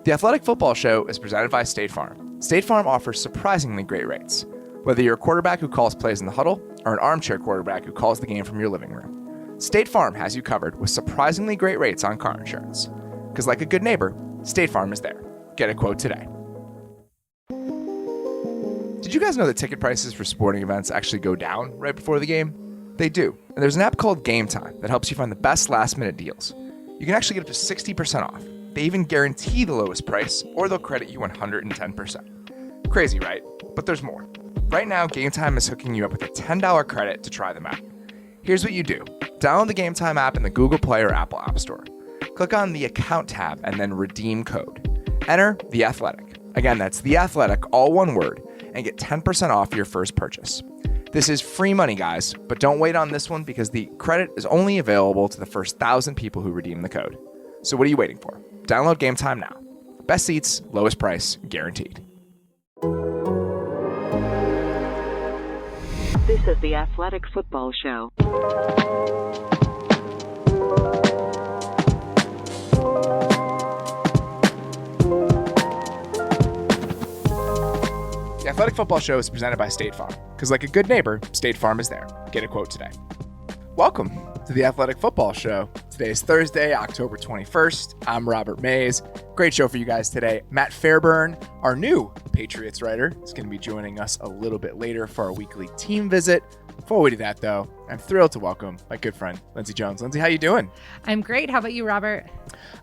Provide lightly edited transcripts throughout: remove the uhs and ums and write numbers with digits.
The Athletic Football Show is presented by State Farm. State Farm offers surprisingly great rates. Whether you're a quarterback who calls plays in the huddle or an armchair quarterback who calls the game from your living room, State Farm has you covered with surprisingly great rates on car insurance. Because like a good neighbor, State Farm is there. Get a quote today. Did you guys know that ticket prices for sporting events actually go down right before the game? They do. And there's an app called Game Time that helps you find the best last-minute deals. You can actually get up to 60% off. They even guarantee the lowest price, or they'll credit you 110%. Crazy, right? But there's more. Right now, Game Time is hooking you up with a $10 credit to try them out. Here's what you do. Download the Game Time app in the Google Play or Apple App Store. Click on the Account tab and then redeem code. Enter The Athletic. Again, that's The Athletic, all one word, and get 10% off your first purchase. This is free money, guys, but don't wait on this one because the credit is only available to the first 1,000 people who redeem the code. So what are you waiting for? Download Game Time now. Best seats, lowest price, guaranteed. This is the Athletic Football Show. The Athletic Football Show is presented by State Farm. Because like a good neighbor, State Farm is there. Get a quote today. Welcome to the Athletic Football Show. Today is Thursday, October 21st. I'm Robert Mays. Great show for you guys today. Matt Fairburn, our new Patriots writer, is going to be joining us a little bit later for our weekly team visit. Before we do that, though, I'm thrilled to welcome my good friend, Lindsay Jones. Lindsay, how you doing? I'm great. How about you, Robert?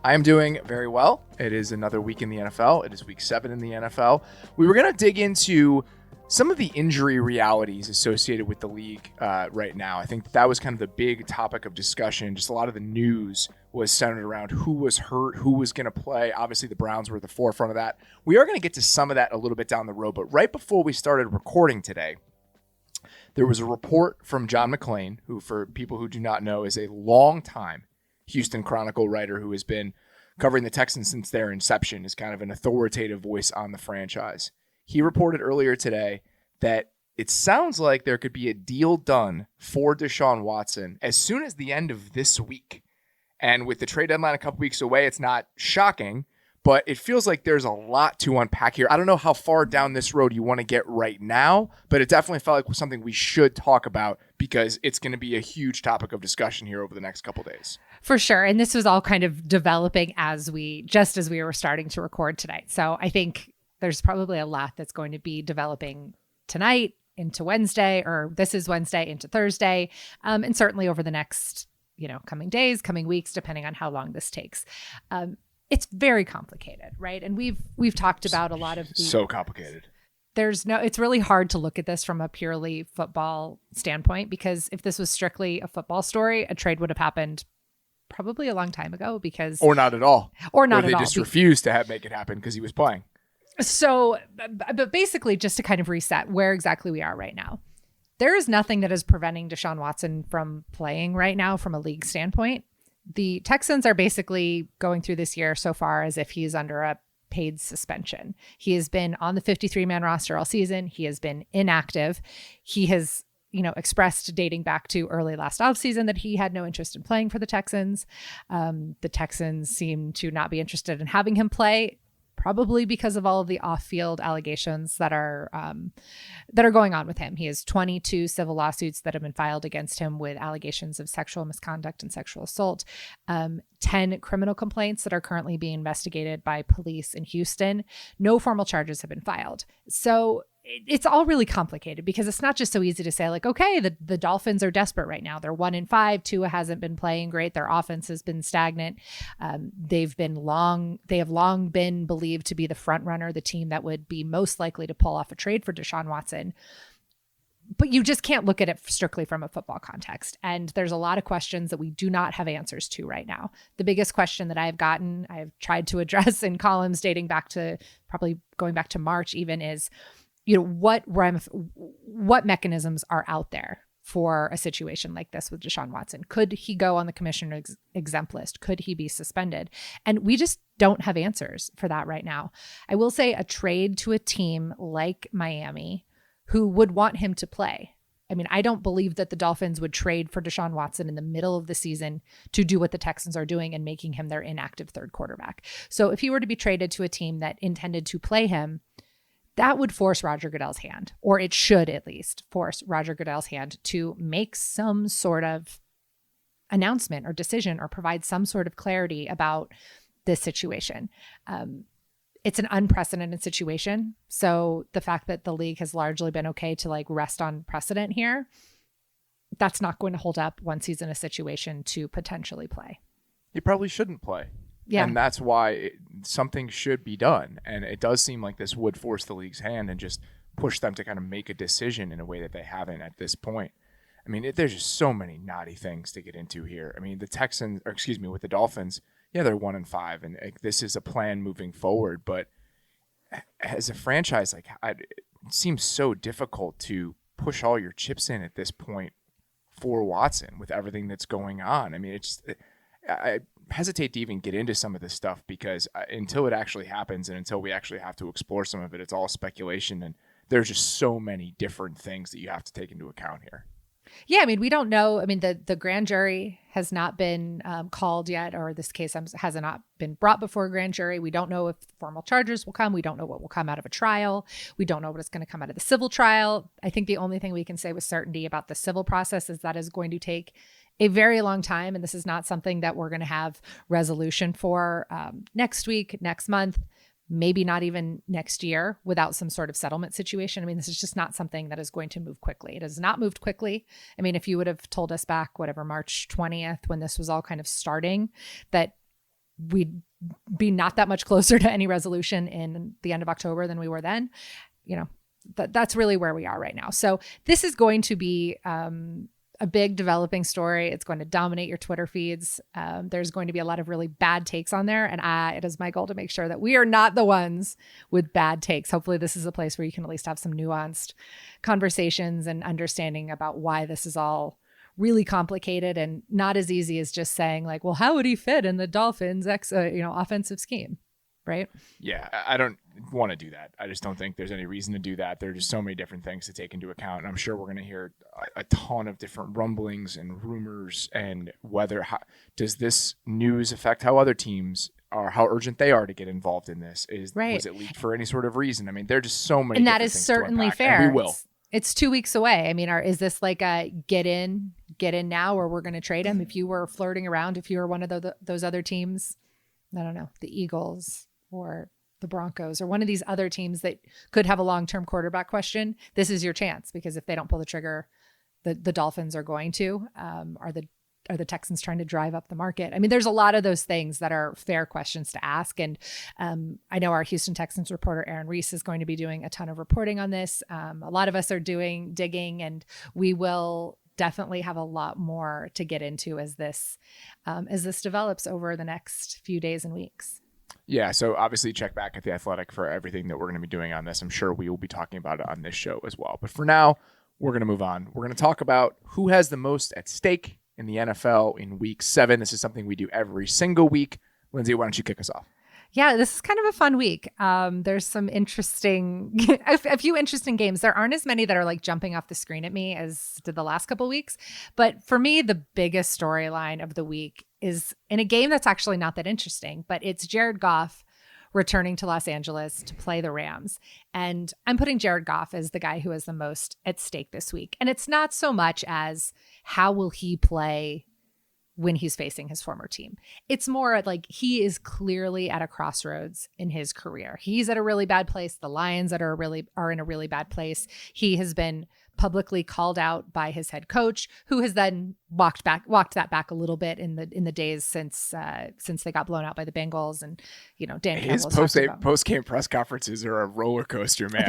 I am doing very well. It is another week in the NFL. It is week 7 in the NFL. We were going to dig into some of the injury realities associated with the league right now. I think that was kind of the big topic of discussion. Just a lot of the news was centered around who was hurt, who was going to play. Obviously, the Browns were at the forefront of that. We are going to get to some of that a little bit down the road, but right before we started recording today, there was a report from John McClain, who, for people who do not know, is a long-time Houston Chronicle writer who has been covering the Texans since their inception, is kind of an authoritative voice on the franchise. He reported earlier today that it sounds like there could be a deal done for Deshaun Watson as soon as the end of this week. And with the trade deadline a couple weeks away, it's not shocking, but it feels like there's a lot to unpack here. I don't know how far down this road you want to get right now, but it definitely felt like something we should talk about because it's going to be a huge topic of discussion here over the next couple days. For sure. And this was all kind of developing as we were starting to record tonight. So I think there's probably a lot that's going to be developing tonight into Wednesday, or this is Wednesday into Thursday, and certainly over the next, coming days, coming weeks, depending on how long this takes. It's very complicated, right? And we've talked about a lot of the... So complicated. It's really hard to look at this from a purely football standpoint, because if this was strictly a football story, a trade would have happened probably a long time ago because... Or not at all. Or not at all. They just refused to make it happen because he was playing. So, but basically, just to kind of reset where exactly we are right now, there is nothing that is preventing Deshaun Watson from playing right now from a league standpoint. The Texans are basically going through this year so far as if he's under a paid suspension. He has been on the 53-man roster all season. He has been inactive. He has, expressed dating back to early last offseason that he had no interest in playing for the Texans. The Texans seem to not be interested in having him play, probably because of all of the off-field allegations that are going on with him. He has 22 civil lawsuits that have been filed against him with allegations of sexual misconduct and sexual assault, 10 criminal complaints that are currently being investigated by police in Houston. No formal charges have been filed. So it's all really complicated because it's not just so easy to say like, okay, the Dolphins are desperate right now. They're 1-5. Tua hasn't been playing great. Their offense has been stagnant. They have long been believed to be the front runner, the team that would be most likely to pull off a trade for Deshaun Watson. But you just can't look at it strictly from a football context. And there's a lot of questions that we do not have answers to right now. The biggest question that I've tried to address in columns dating back to probably going back to March even is, what mechanisms are out there for a situation like this with Deshaun Watson? Could he go on the commissioner's exempt list? Could he be suspended? And we just don't have answers for that right now. I will say a trade to a team like Miami, who would want him to play, I mean, I don't believe that the Dolphins would trade for Deshaun Watson in the middle of the season to do what the Texans are doing and making him their inactive third quarterback. So if he were to be traded to a team that intended to play him, that would force Roger Goodell's hand, or it should at least force Roger Goodell's hand to make some sort of announcement or decision or provide some sort of clarity about this situation. It's an unprecedented situation. So the fact that the league has largely been okay to like rest on precedent here, that's not going to hold up once he's in a situation to potentially play. He probably shouldn't play. Yeah. And that's why something should be done. And it does seem like this would force the league's hand and just push them to kind of make a decision in a way that they haven't at this point. I mean, there's just so many knotty things to get into here. I mean, with the Dolphins, yeah, they're 1-5, and this is a plan moving forward. But as a franchise, like it seems so difficult to push all your chips in at this point for Watson with everything that's going on. I mean, I hesitate to even get into some of this stuff because until it actually happens and until we actually have to explore some of it, it's all speculation. And there's just so many different things that you have to take into account here. Yeah, I mean, we don't know. I mean, the grand jury has not been called yet, or this case has not been brought before a grand jury. We don't know if formal charges will come. We don't know what will come out of a trial. We don't know what is going to come out of the civil trial. I think the only thing we can say with certainty about the civil process is that is going to take a very long time. And this is not something that we're going to have resolution for next week, next month, maybe not even next year without some sort of settlement situation. I mean, this is just not something that is going to move quickly. It has not moved quickly. I mean, if you would have told us back, March 20th, when this was all kind of starting, that we'd be not that much closer to any resolution in the end of October than we were then, that's really where we are right now. So this is going to be a big developing story. It's going to dominate your Twitter feeds. There's going to be a lot of really bad takes on there. And it is my goal to make sure that we are not the ones with bad takes. Hopefully this is a place where you can at least have some nuanced conversations and understanding about why this is all really complicated and not as easy as just saying like, well, how would he fit in the Dolphins offensive scheme? Right? Yeah, I don't want to do that. I just don't think there's any reason to do that. There are just so many different things to take into account. And I'm sure we're going to hear a ton of different rumblings and rumors and does this news affect how other teams are, how urgent they are to get involved in this? Was it leaked for any sort of reason? I mean, there are just so many. And that is certainly fair. And we will. It's 2 weeks away. I mean, is this like a get in now, or we're going to trade him? If you were flirting around, if you were one of those other teams, I don't know, the Eagles or the Broncos or one of these other teams that could have a long-term quarterback question, this is your chance, because if they don't pull the trigger, the Dolphins are going to. Are the Texans trying to drive up the market? I mean, there's a lot of those things that are fair questions to ask. And I know our Houston Texans reporter, Aaron Reese, is going to be doing a ton of reporting on this. A lot of us are doing digging, and we will definitely have a lot more to get into as this develops over the next few days and weeks. Yeah, so obviously check back at The Athletic for everything that we're going to be doing on this. I'm sure we will be talking about it on this show as well. But for now, we're going to move on. We're going to talk about who has the most at stake in the NFL in Week 7. This is something we do every single week. Lindsay, why don't you kick us off? Yeah, this is kind of a fun week. There's some interesting, a few interesting games. There aren't as many that are like jumping off the screen at me as did the last couple of weeks. But for me, the biggest storyline of the week is in a game that's actually not that interesting, but it's Jared Goff returning to Los Angeles to play the Rams. And I'm putting Jared Goff as the guy who has the most at stake this week. And it's not so much as how will he play when he's facing his former team. It's more like he is clearly at a crossroads in his career. He's at a really bad place. The Lions are in a really bad place. He has been publicly called out by his head coach, who has then walked that back a little bit in the days since they got blown out by the Bengals. And Dan his post game press conferences are a roller coaster, man.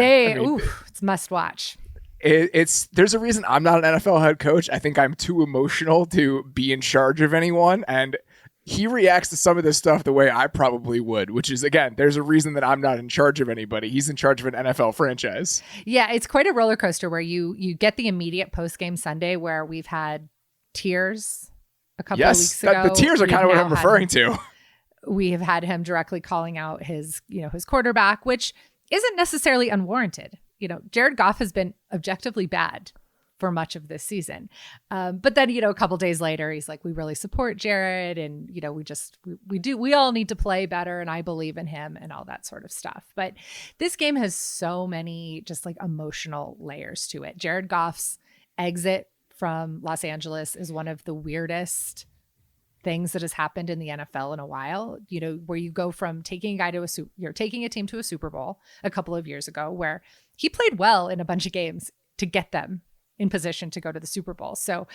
It's must watch. There's a reason I'm not an NFL head coach. I think I'm too emotional to be in charge of anyone, and he reacts to some of this stuff the way I probably would, which is, again, there's a reason that I'm not in charge of anybody. He's in charge of an NFL franchise. Yeah, it's quite a roller coaster where you get the immediate post-game Sunday where we've had tears a couple of weeks ago. The tears are kind of what I'm referring to. We have had him directly calling out his quarterback, which isn't necessarily unwarranted. Jared Goff has been objectively bad for much of this season. But then, a couple days later, he's like, we really support Jared, and, we all need to play better, and I believe in him and all that sort of stuff. But this game has so many just like emotional layers to it. Jared Goff's exit from Los Angeles is one of the weirdest things that has happened in the NFL in a while, where you go from taking a guy you're taking a team to a Super Bowl a couple of years ago, where he played well in a bunch of games to get them in position to go to the Super Bowl. So,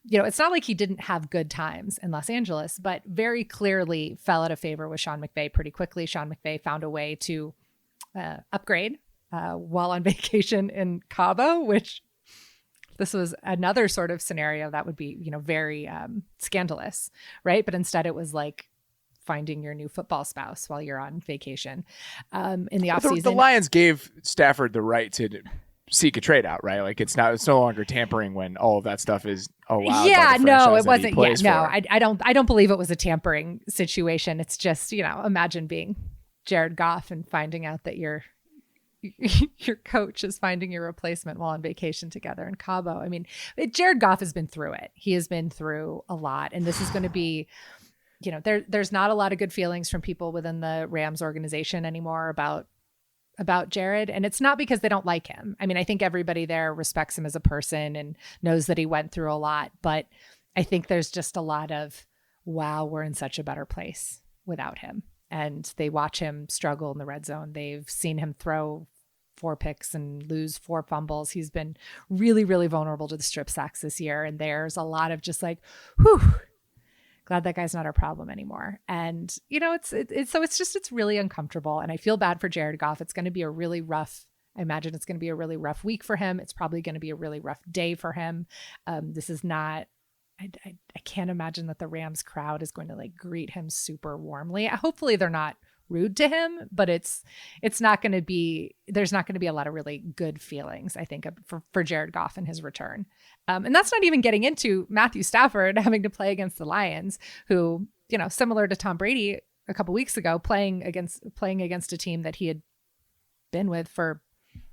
it's not like he didn't have good times in Los Angeles, but very clearly fell out of favor with Sean McVay pretty quickly. Sean McVay found a way to upgrade while on vacation in Cabo, which this was another sort of scenario that would be, very scandalous, right? But instead it was like finding your new football spouse while you're on vacation in the offseason. The Lions gave Stafford the right to seek a trade out, right? Like it's no longer tampering when all of that stuff is allowed. Yeah, by the no, it wasn't. I don't believe it was a tampering situation. It's just, imagine being Jared Goff and finding out that your coach is finding your replacement while on vacation together in Cabo. I mean, Jared Goff has been through it. He has been through a lot, and this is going to be, there's not a lot of good feelings from people within the Rams organization anymore about Jared. And it's not because they don't like him. I mean, I think everybody there respects him as a person and knows that he went through a lot. But I think there's just a lot of, wow, we're in such a better place without him. And they watch him struggle in the red zone. They've seen him throw 4 picks and lose 4 fumbles. He's been really, really vulnerable to the strip sacks this year. And there's a lot of just like, whew, glad that guy's not our problem anymore. And, it's really uncomfortable. And I feel bad for Jared Goff. It's going to be I imagine it's going to be a really rough week for him. It's probably going to be a really rough day for him. This is not, I can't imagine that the Rams crowd is going to like greet him super warmly. Hopefully they're not rude to him, but it's not going to be, there's not going to be a lot of really good feelings, I think, for Jared Goff and his return. And that's not even getting into Matthew Stafford having to play against the Lions, who, similar to Tom Brady a couple weeks ago, playing against a team that he had been with for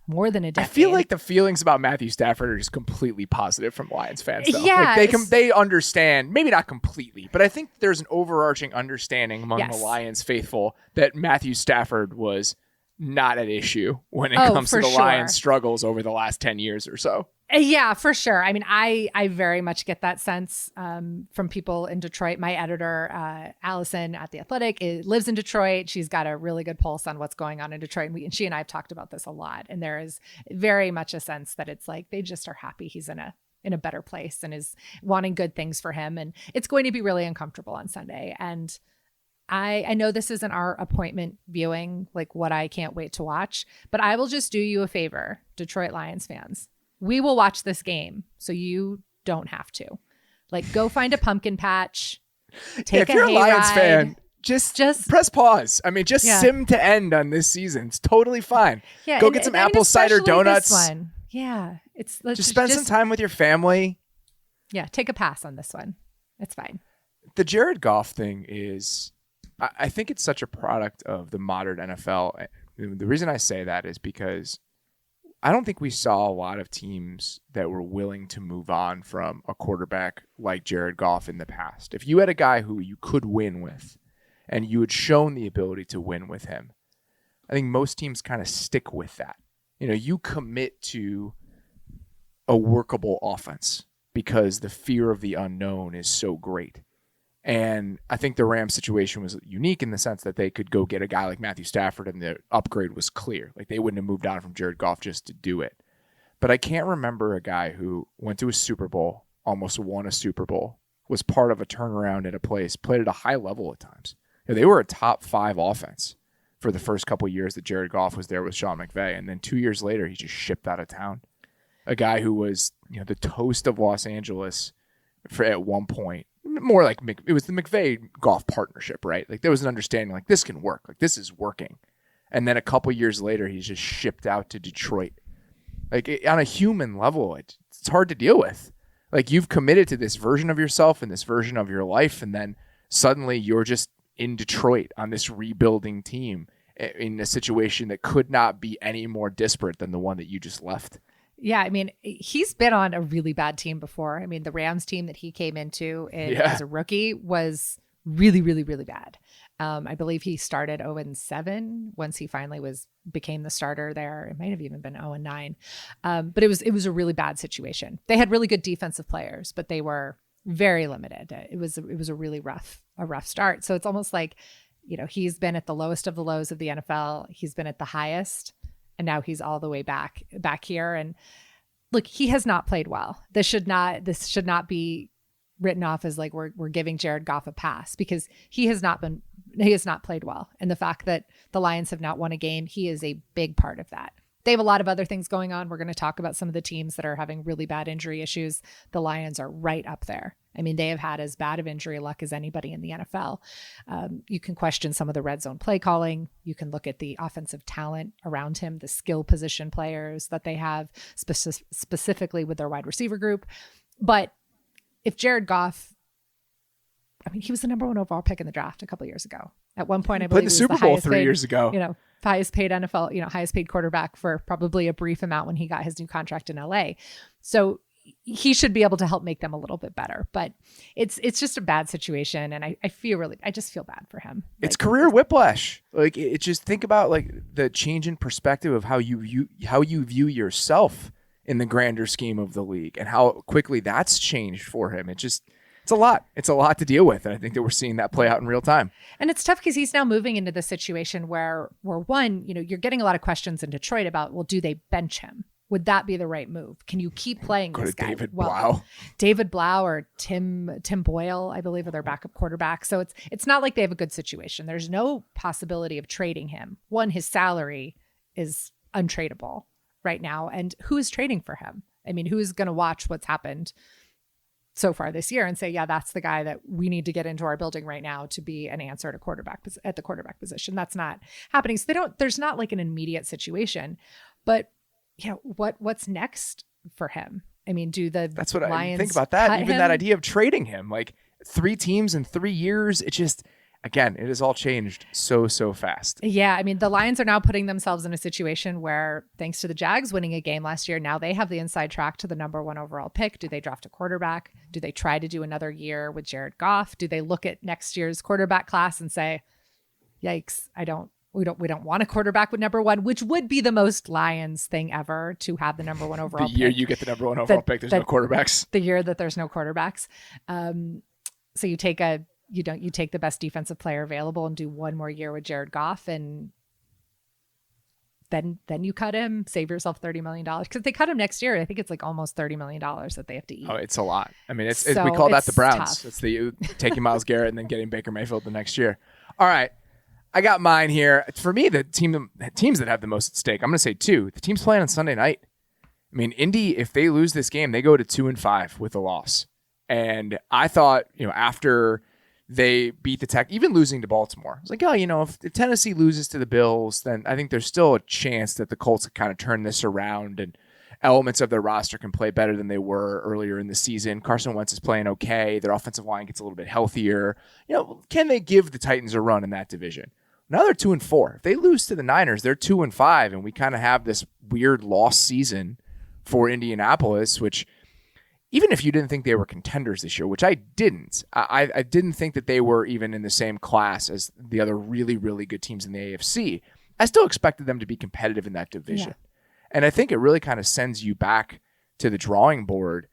more than a decade. I feel like the feelings about Matthew Stafford are just completely positive from Lions fans, though. Yeah, like they understand, maybe not completely, but I think there's an overarching understanding among the Lions faithful that Matthew Stafford was not at issue when it comes to the Lions' struggles over the last 10 years or so. Yeah, for sure. I mean, I very much get that sense from people in Detroit. My editor, Allison at The Athletic, lives in Detroit. She's got a really good pulse on what's going on in Detroit. And she and I have talked about this a lot. And there is very much a sense that it's like they just are happy he's in a better place and is wanting good things for him. And it's going to be really uncomfortable on Sunday. And I know this isn't our appointment viewing, like what I can't wait to watch, but I will just do you a favor, Detroit Lions fans. We will watch this game, so you don't have to. Like, go find a pumpkin patch, take if you're a Lions fan, just press pause. I mean, just sim to end on this season. It's totally fine. Yeah, go get some apple cider donuts. This one. Yeah, just spend some time with your family. Yeah, take a pass on this one. It's fine. The Jared Goff thing is, I think it's such a product of the modern NFL. The reason I say that is because I don't think we saw a lot of teams that were willing to move on from a quarterback like Jared Goff in the past. If you had a guy who you could win with and you had shown the ability to win with him, I think most teams kind of stick with that. You commit to a workable offense because the fear of the unknown is so great. And I think the Rams situation was unique in the sense that they could go get a guy like Matthew Stafford and the upgrade was clear. Like they wouldn't have moved on from Jared Goff just to do it. But I can't remember a guy who went to a Super Bowl, almost won a Super Bowl, was part of a turnaround at a place, played at a high level at times. They were a top 5 offense for the first couple of years that Jared Goff was there with Sean McVay. And then 2 years later, he just shipped out of town. A guy who was the toast of Los Angeles at one point. More like it was the McVay Goff partnership, right? Like there was an understanding like this can work, like this is working. And then a couple years later, he's just shipped out to Detroit. Like on a human level, it's hard to deal with. Like you've committed to this version of yourself and this version of your life, and then suddenly you're just in Detroit on this rebuilding team in a situation that could not be any more disparate than the one that you just left. Yeah, I mean, he's been on a really bad team before. I mean, the Rams team that he came into as a rookie was really, really, really bad. I believe he started 0-7 once he finally became the starter there. It might have even been 0-9. But it was a really bad situation. They had really good defensive players, but they were very limited. It was a really rough start. So it's almost like, he's been at the lowest of the lows of the NFL. He's been at the highest, and now he's all the way back here. And look, he has not played well. This should not be written off as like we're giving Jared Goff a pass, because he has not played well. And the fact that the Lions have not won a game, he is a big part of that. They have a lot of other things going on. We're going to talk about some of the teams that are having really bad injury issues. The Lions are right up there. I mean, they have had as bad of injury luck as anybody in the NFL. You can question some of the red zone play calling. You can look at the offensive talent around him, the skill position players that they have, specifically with their wide receiver group. But if Jared Goff, I mean, he was the number 1 overall pick in the draft a couple of years ago. At one point, I believe played the Super Bowl 3 years ago. Highest paid NFL, highest paid quarterback for probably a brief amount when he got his new contract in LA. So he should be able to help make them a little bit better, but it's just a bad situation. And I just feel bad for him. It's career whiplash. Like, it just, think about like the change in perspective of how you view yourself in the grander scheme of the league, and how quickly that's changed for him. It's a lot. It's a lot to deal with. And I think that we're seeing that play out in real time. And it's tough because he's now moving into the situation where one, you're getting a lot of questions in Detroit about, well, do they bench him? Would that be the right move? Can you keep playing this guy? David Blau or Tim Boyle, I believe, are their backup quarterback. So it's not like they have a good situation. There's no possibility of trading him. One, his salary is untradeable right now. And who is trading for him? I mean, who is going to watch what's happened so far this year and say, yeah, that's the guy that we need to get into our building right now to be an answer to at the quarterback position? That's not happening. So there's not like an immediate situation, but what's next for him? I mean, that's what Lions I think about that. Even him? That idea of trading him, like 3 teams in 3 years, it just, again, it has all changed so fast. Yeah. I mean, the Lions are now putting themselves in a situation where, thanks to the Jags winning a game last year, now they have the inside track to the number 1 overall pick. Do they draft a quarterback? Do they try to do another year with Jared Goff? Do they look at next year's quarterback class and say, yikes, we don't want a quarterback with number 1, which would be the most Lions thing ever, to have the number 1 overall pick. The year pick. You get the number 1 overall pick, there's no quarterbacks. The year that there's no quarterbacks. So you take the best defensive player available and do 1 more year with Jared Goff, and then you cut him, save yourself $30 million. Because if they cut him next year, I think it's like almost $30 million that they have to eat. Oh, it's a lot. I mean, we call that the Browns. Tough. It's taking Myles Garrett and then getting Baker Mayfield the next year. All right. I got mine here. For me, the teams that have the most at stake, I'm going to say 2. The teams playing on Sunday night. I mean, Indy, if they lose this game, they go to 2-5 with a loss. And I thought, after they beat the Tech, even losing to Baltimore, I was like, if Tennessee loses to the Bills, then I think there's still a chance that the Colts can kind of turn this around and elements of their roster can play better than they were earlier in the season. Carson Wentz is playing okay. Their offensive line gets a little bit healthier. Can they give the Titans a run in that division? Now they're 2-4. If they lose to the Niners, they're 2-5, and we kind of have this weird lost season for Indianapolis, which, even if you didn't think they were contenders this year, which I didn't, I didn't think that they were even in the same class as the other really, really good teams in the AFC. I still expected them to be competitive in that division. Yeah. And I think it really kind of sends you back to the drawing board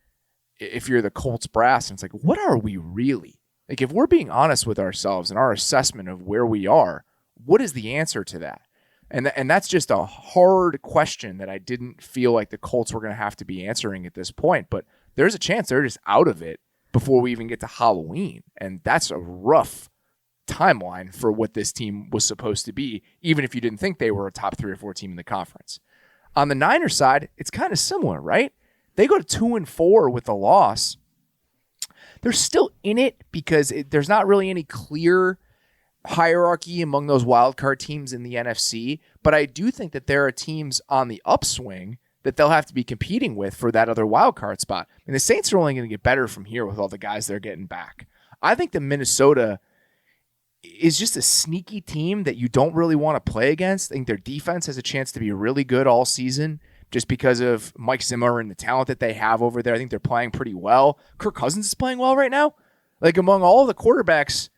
if you're the Colts brass, and it's like, what are we really? Like, if we're being honest with ourselves and our assessment of where we are, what is the answer to that? And that's just a hard question that I didn't feel like the Colts were going to have to be answering at this point. But there's a chance they're just out of it before we even get to Halloween. And that's a rough timeline for what this team was supposed to be, even if you didn't think they were a top 3 or 4 team in the conference. On the Niners side, it's kind of similar, right? They go to 2-4 with a loss. They're still in it because there's not really any clear hierarchy among those wildcard teams in the NFC. But I do think that there are teams on the upswing that they'll have to be competing with for that other wildcard spot. And the Saints are only going to get better from here with all the guys they're getting back. I think that Minnesota is just a sneaky team that you don't really want to play against. I think their defense has a chance to be really good all season. just because of Mike Zimmer and the talent that they have over there. I think they're playing pretty well. Kirk Cousins is playing well right now. Like among all the quarterbacks,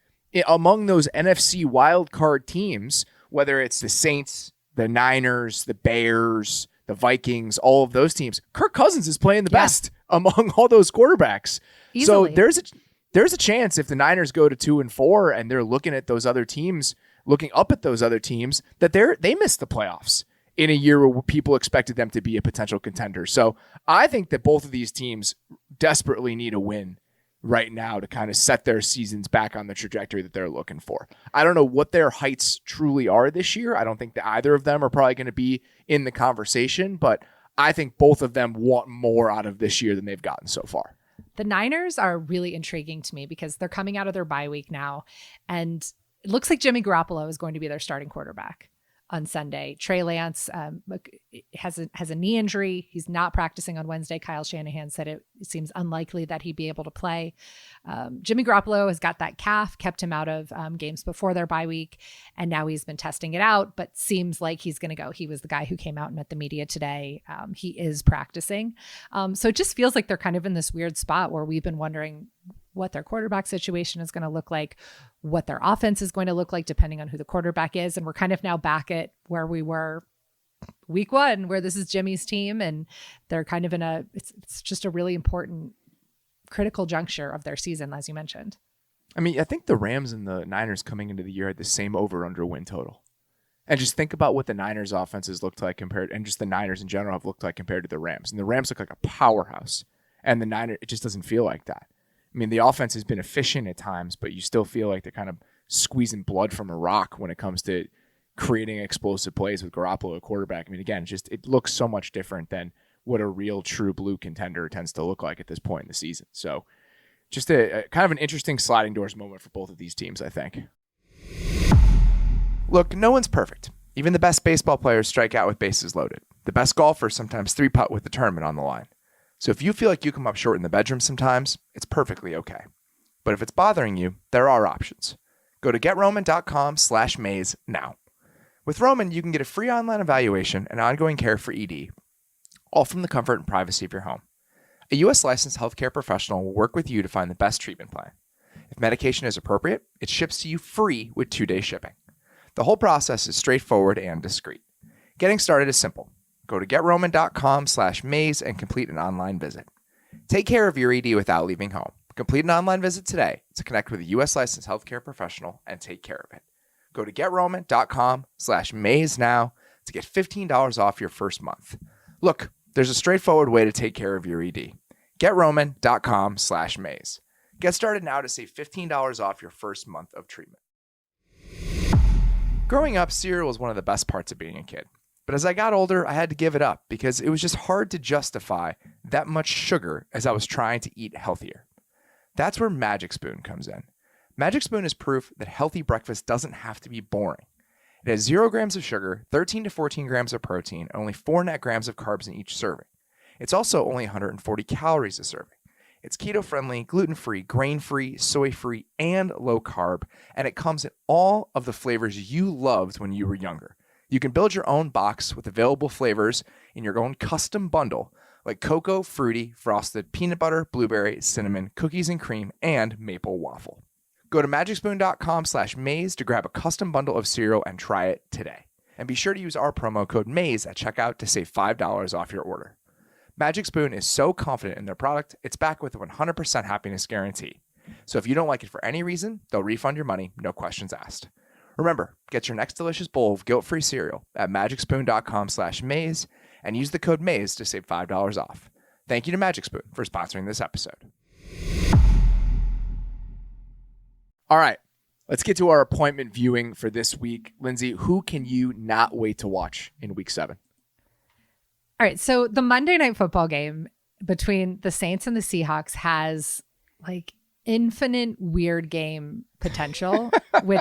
among those NFC wildcard teams, whether it's the Saints, the Niners, the Bears, the Vikings, all of those teams, Kirk Cousins is playing the best among all those quarterbacks. Easily. So there's a chance if the Niners go to 2-4 and they're looking at those other teams, looking up at those other teams, that they missed the playoffs in a year where people expected them to be a potential contender. So I think that both of these teams desperately need a win right now to kind of set their seasons back on the trajectory that they're looking for. I don't know what their heights truly are this year. I don't think that either of them are probably going to be in the conversation, but I think both of them want more out of this year than they've gotten so far. The Niners are really intriguing to me because they're coming out of their bye week now, and it looks like Jimmy Garoppolo is going to be their starting quarterback on Sunday. Trey Lance has a knee injury. He's not practicing on Wednesday. Kyle Shanahan said it seems unlikely that he'd be able to play. Jimmy Garoppolo has got that calf, kept him out of games before their bye week, and now he's been testing it out, but seems like he's going to go. He was the guy who came out and met the media today. He is practicing. So it just feels like they're kind of in this weird spot where we've been wondering what their quarterback situation is going to look like, what their offense is going to look like, depending on who the quarterback is. And we're kind of now back at where we were week one, where this is Jimmy's team. And they're kind of it's just a really important, critical juncture of their season, as you mentioned. I mean, I think the Rams and the Niners coming into the year had the same over-under win total. And just think about what the Niners offenses looked like compared, and just the Niners in general have looked like compared to the Rams. And the Rams look like a powerhouse. And the Niners, it just doesn't feel like that. I mean, the offense has been efficient at times, but you still feel like they're kind of squeezing blood from a rock when it comes to creating explosive plays with Garoppolo at quarterback. I mean, again, just it looks so much different than what a real true blue contender tends to look like at this point in the season. So just a kind of an interesting sliding doors moment for both of these teams, I think. Look, no one's perfect. Even the best baseball players strike out with bases loaded. The best golfers sometimes three-putt with the tournament on the line. So if you feel like you come up short in the bedroom sometimes, it's perfectly okay. But if it's bothering you, there are options. Go to GetRoman.com/maze now. With Roman, you can get a free online evaluation and ongoing care for ED, all from the comfort and privacy of your home. A U.S. licensed healthcare professional will work with you to find the best treatment plan. If medication is appropriate, it ships to you free with 2-day shipping. The whole process is straightforward and discreet. Getting started is simple. Go to GetRoman.com/maze and complete an online visit. Take care of your ED without leaving home. Complete an online visit today to connect with a U.S. licensed healthcare professional and take care of it. Go to GetRoman.com/maze now to get $15 off your first month. Look, there's a straightforward way to take care of your ED. GetRoman.com/maze. Get started now to save $15 off your first month of treatment. Growing up, cereal was one of the best parts of being a kid. But as I got older, I had to give it up because it was just hard to justify that much sugar as I was trying to eat healthier. That's where Magic Spoon comes in. Magic Spoon is proof that healthy breakfast doesn't have to be boring. It has 0 grams of sugar, 13 to 14 grams of protein, and only 4 net grams of carbs in each serving. It's also only 140 calories a serving. It's keto-friendly, gluten-free, grain-free, soy-free, and low-carb, and it comes in all of the flavors you loved when you were younger. You can build your own box with available flavors in your own custom bundle, like cocoa, fruity, frosted, peanut butter, blueberry, cinnamon, cookies and cream, and maple waffle. Go to magicspoon.com/maze to grab a custom bundle of cereal and try it today. And be sure to use our promo code MAZE at checkout to save $5 off your order. Magic Spoon is so confident in their product, it's backed with a 100% happiness guarantee. So if you don't like it for any reason, they'll refund your money, no questions asked. Remember, get your next delicious bowl of guilt-free cereal at magicspoon.com/maze and use the code MAZE to save $5 off. Thank you to Magic Spoon for sponsoring this episode. All right, let's get to our appointment viewing for this week. Lindsay, who can you not wait to watch in week 7? All right, so the Monday Night Football game between the Saints and the Seahawks has infinite weird game potential,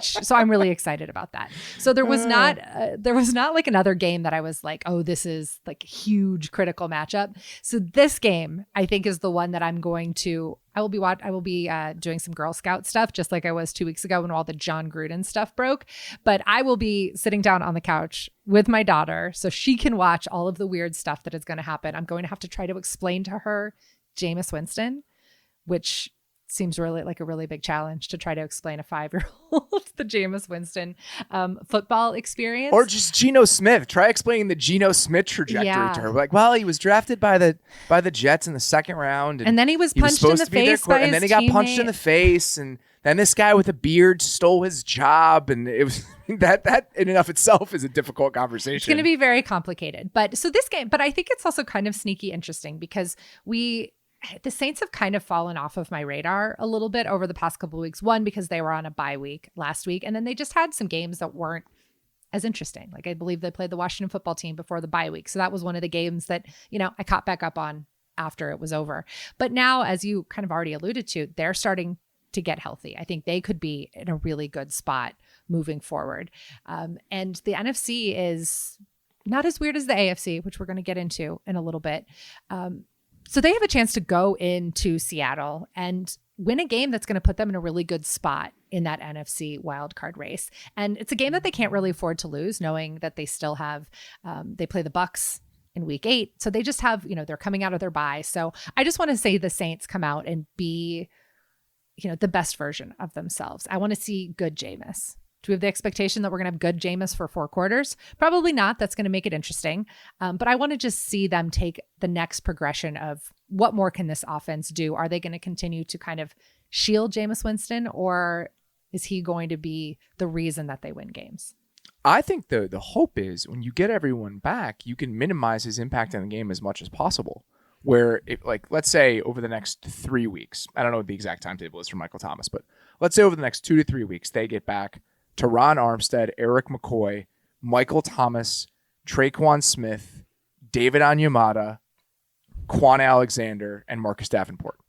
so I'm really excited about that. So there was not like another game that I was like, oh, this is like a huge critical matchup. So this game I think is the one that I will be doing some Girl Scout stuff, just like I was 2 weeks ago when all the John Gruden stuff broke. But I will be sitting down on the couch with my daughter so she can watch all of the weird stuff that is going to happen. I'm going to have to try to explain to her Jameis Winston, which seems really like a really big challenge to try to explain a 5-year-old the Jameis Winston football experience. Or just Geno Smith. Try explaining the Geno Smith trajectory to her. Like, well, he was drafted by the Jets in the second round. And then he was punched in the face by his and then he got punched in the face. And then this guy with a beard stole his job. And it was that in and of itself is a difficult conversation. It's going to be very complicated. But I think it's also kind of sneaky interesting because the Saints have kind of fallen off of my radar a little bit over the past couple of weeks. One, because they were on a bye week last week, and then they just had some games that weren't as interesting. Like I believe they played the Washington football team before the bye week. So that was one of the games that, I caught back up on after it was over. But now, as you kind of already alluded to, they're starting to get healthy. I think they could be in a really good spot moving forward. And the NFC is not as weird as the AFC, which we're going to get into in a little bit. So they have a chance to go into Seattle and win a game that's going to put them in a really good spot in that NFC wildcard race. And it's a game that they can't really afford to lose, knowing that they still have, they play the Bucs in week 8. So they just have, they're coming out of their bye. So I just want to say the Saints come out and be, the best version of themselves. I want to see good Jameis. Do we have the expectation that we're going to have good Jameis for 4 quarters? Probably not. That's going to make it interesting. But I want to just see them take the next progression of what more can this offense do? Are they going to continue to kind of shield Jameis Winston, or is he going to be the reason that they win games? I think the hope is when you get everyone back, you can minimize his impact on the game as much as possible. Where, let's say over the next 3 weeks, I don't know what the exact timetable is for Michael Thomas, but let's say over the next 2 to 3 weeks, they get back Teron Armstead, Eric McCoy, Michael Thomas, Traquan Smith, David Onyemata, Quan Alexander, and Marcus Davenport,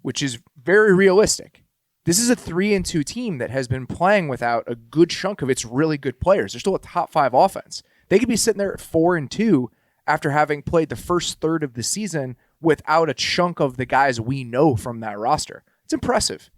which is very realistic. This is a 3-2 team that has been playing without a good chunk of its really good players. They're still a top 5 offense. They could be sitting there at 4-2 after having played the first third of the season without a chunk of the guys we know from that roster. It's impressive.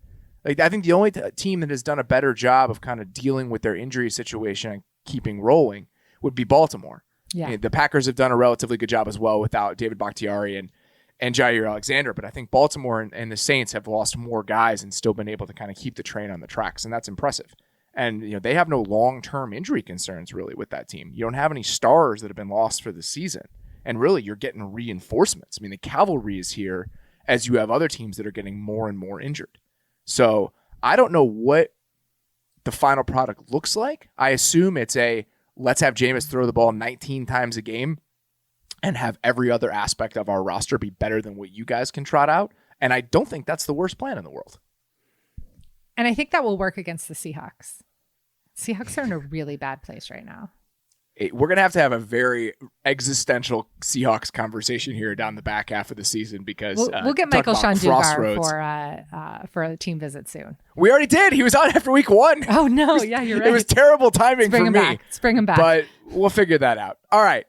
I think the only team that has done a better job of kind of dealing with their injury situation and keeping rolling would be Baltimore. Yeah. The Packers have done a relatively good job as well without David Bakhtiari and Jair Alexander, but I think Baltimore and the Saints have lost more guys and still been able to kind of keep the train on the tracks, and that's impressive. And they have no long-term injury concerns really with that team. You don't have any stars that have been lost for the season, and really you're getting reinforcements. I mean, the cavalry is here as you have other teams that are getting more and more injured. So I don't know what the final product looks like. I assume it's let's have Jameis throw the ball 19 times a game and have every other aspect of our roster be better than what you guys can trot out. And I don't think that's the worst plan in the world. And I think that will work against the Seahawks. Seahawks are in a really bad place right now. We're going to have a very existential Seahawks conversation here down the back half of the season because we'll get Michael Shandugar for a team visit soon. We already did. He was on after week 1. Oh, no. Yeah, you're right. It was terrible timing for me. Let's bring him back. But we'll figure that out. All right.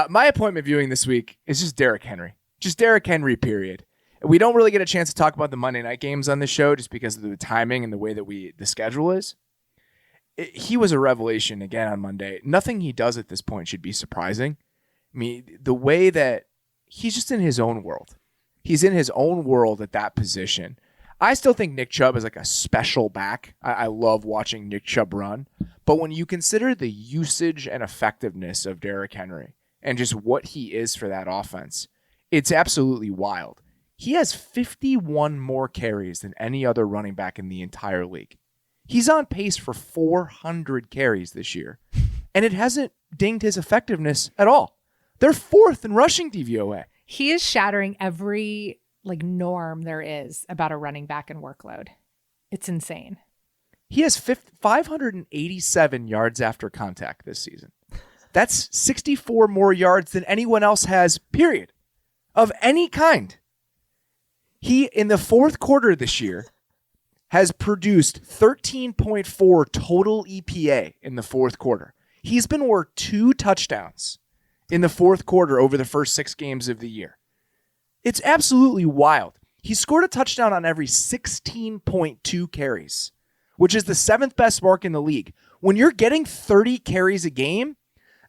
My appointment viewing this week is just Derrick Henry. Just Derrick Henry, period. We don't really get a chance to talk about the Monday night games on this show just because of the timing and the way that the schedule is. He was a revelation again on Monday. Nothing he does at this point should be surprising. I mean, the way that he's just in his own world. He's in his own world at that position. I still think Nick Chubb is like a special back. I love watching Nick Chubb run. But when you consider the usage and effectiveness of Derrick Henry and just what he is for that offense, it's absolutely wild. He has 51 more carries than any other running back in the entire league. He's on pace for 400 carries this year, and it hasn't dinged his effectiveness at all. They're 4th in rushing DVOA. He is shattering every norm there is about a running back and workload. It's insane. He has 587 yards after contact this season. That's 64 more yards than anyone else has, period, of any kind. He, in the 4th quarter this year, has produced 13.4 total EPA in the fourth quarter. He's been worth 2 touchdowns in the fourth quarter over the first 6 games of the year. It's absolutely wild. He scored a touchdown on every 16.2 carries, which is the 7th best mark in the league. When you're getting 30 carries a game,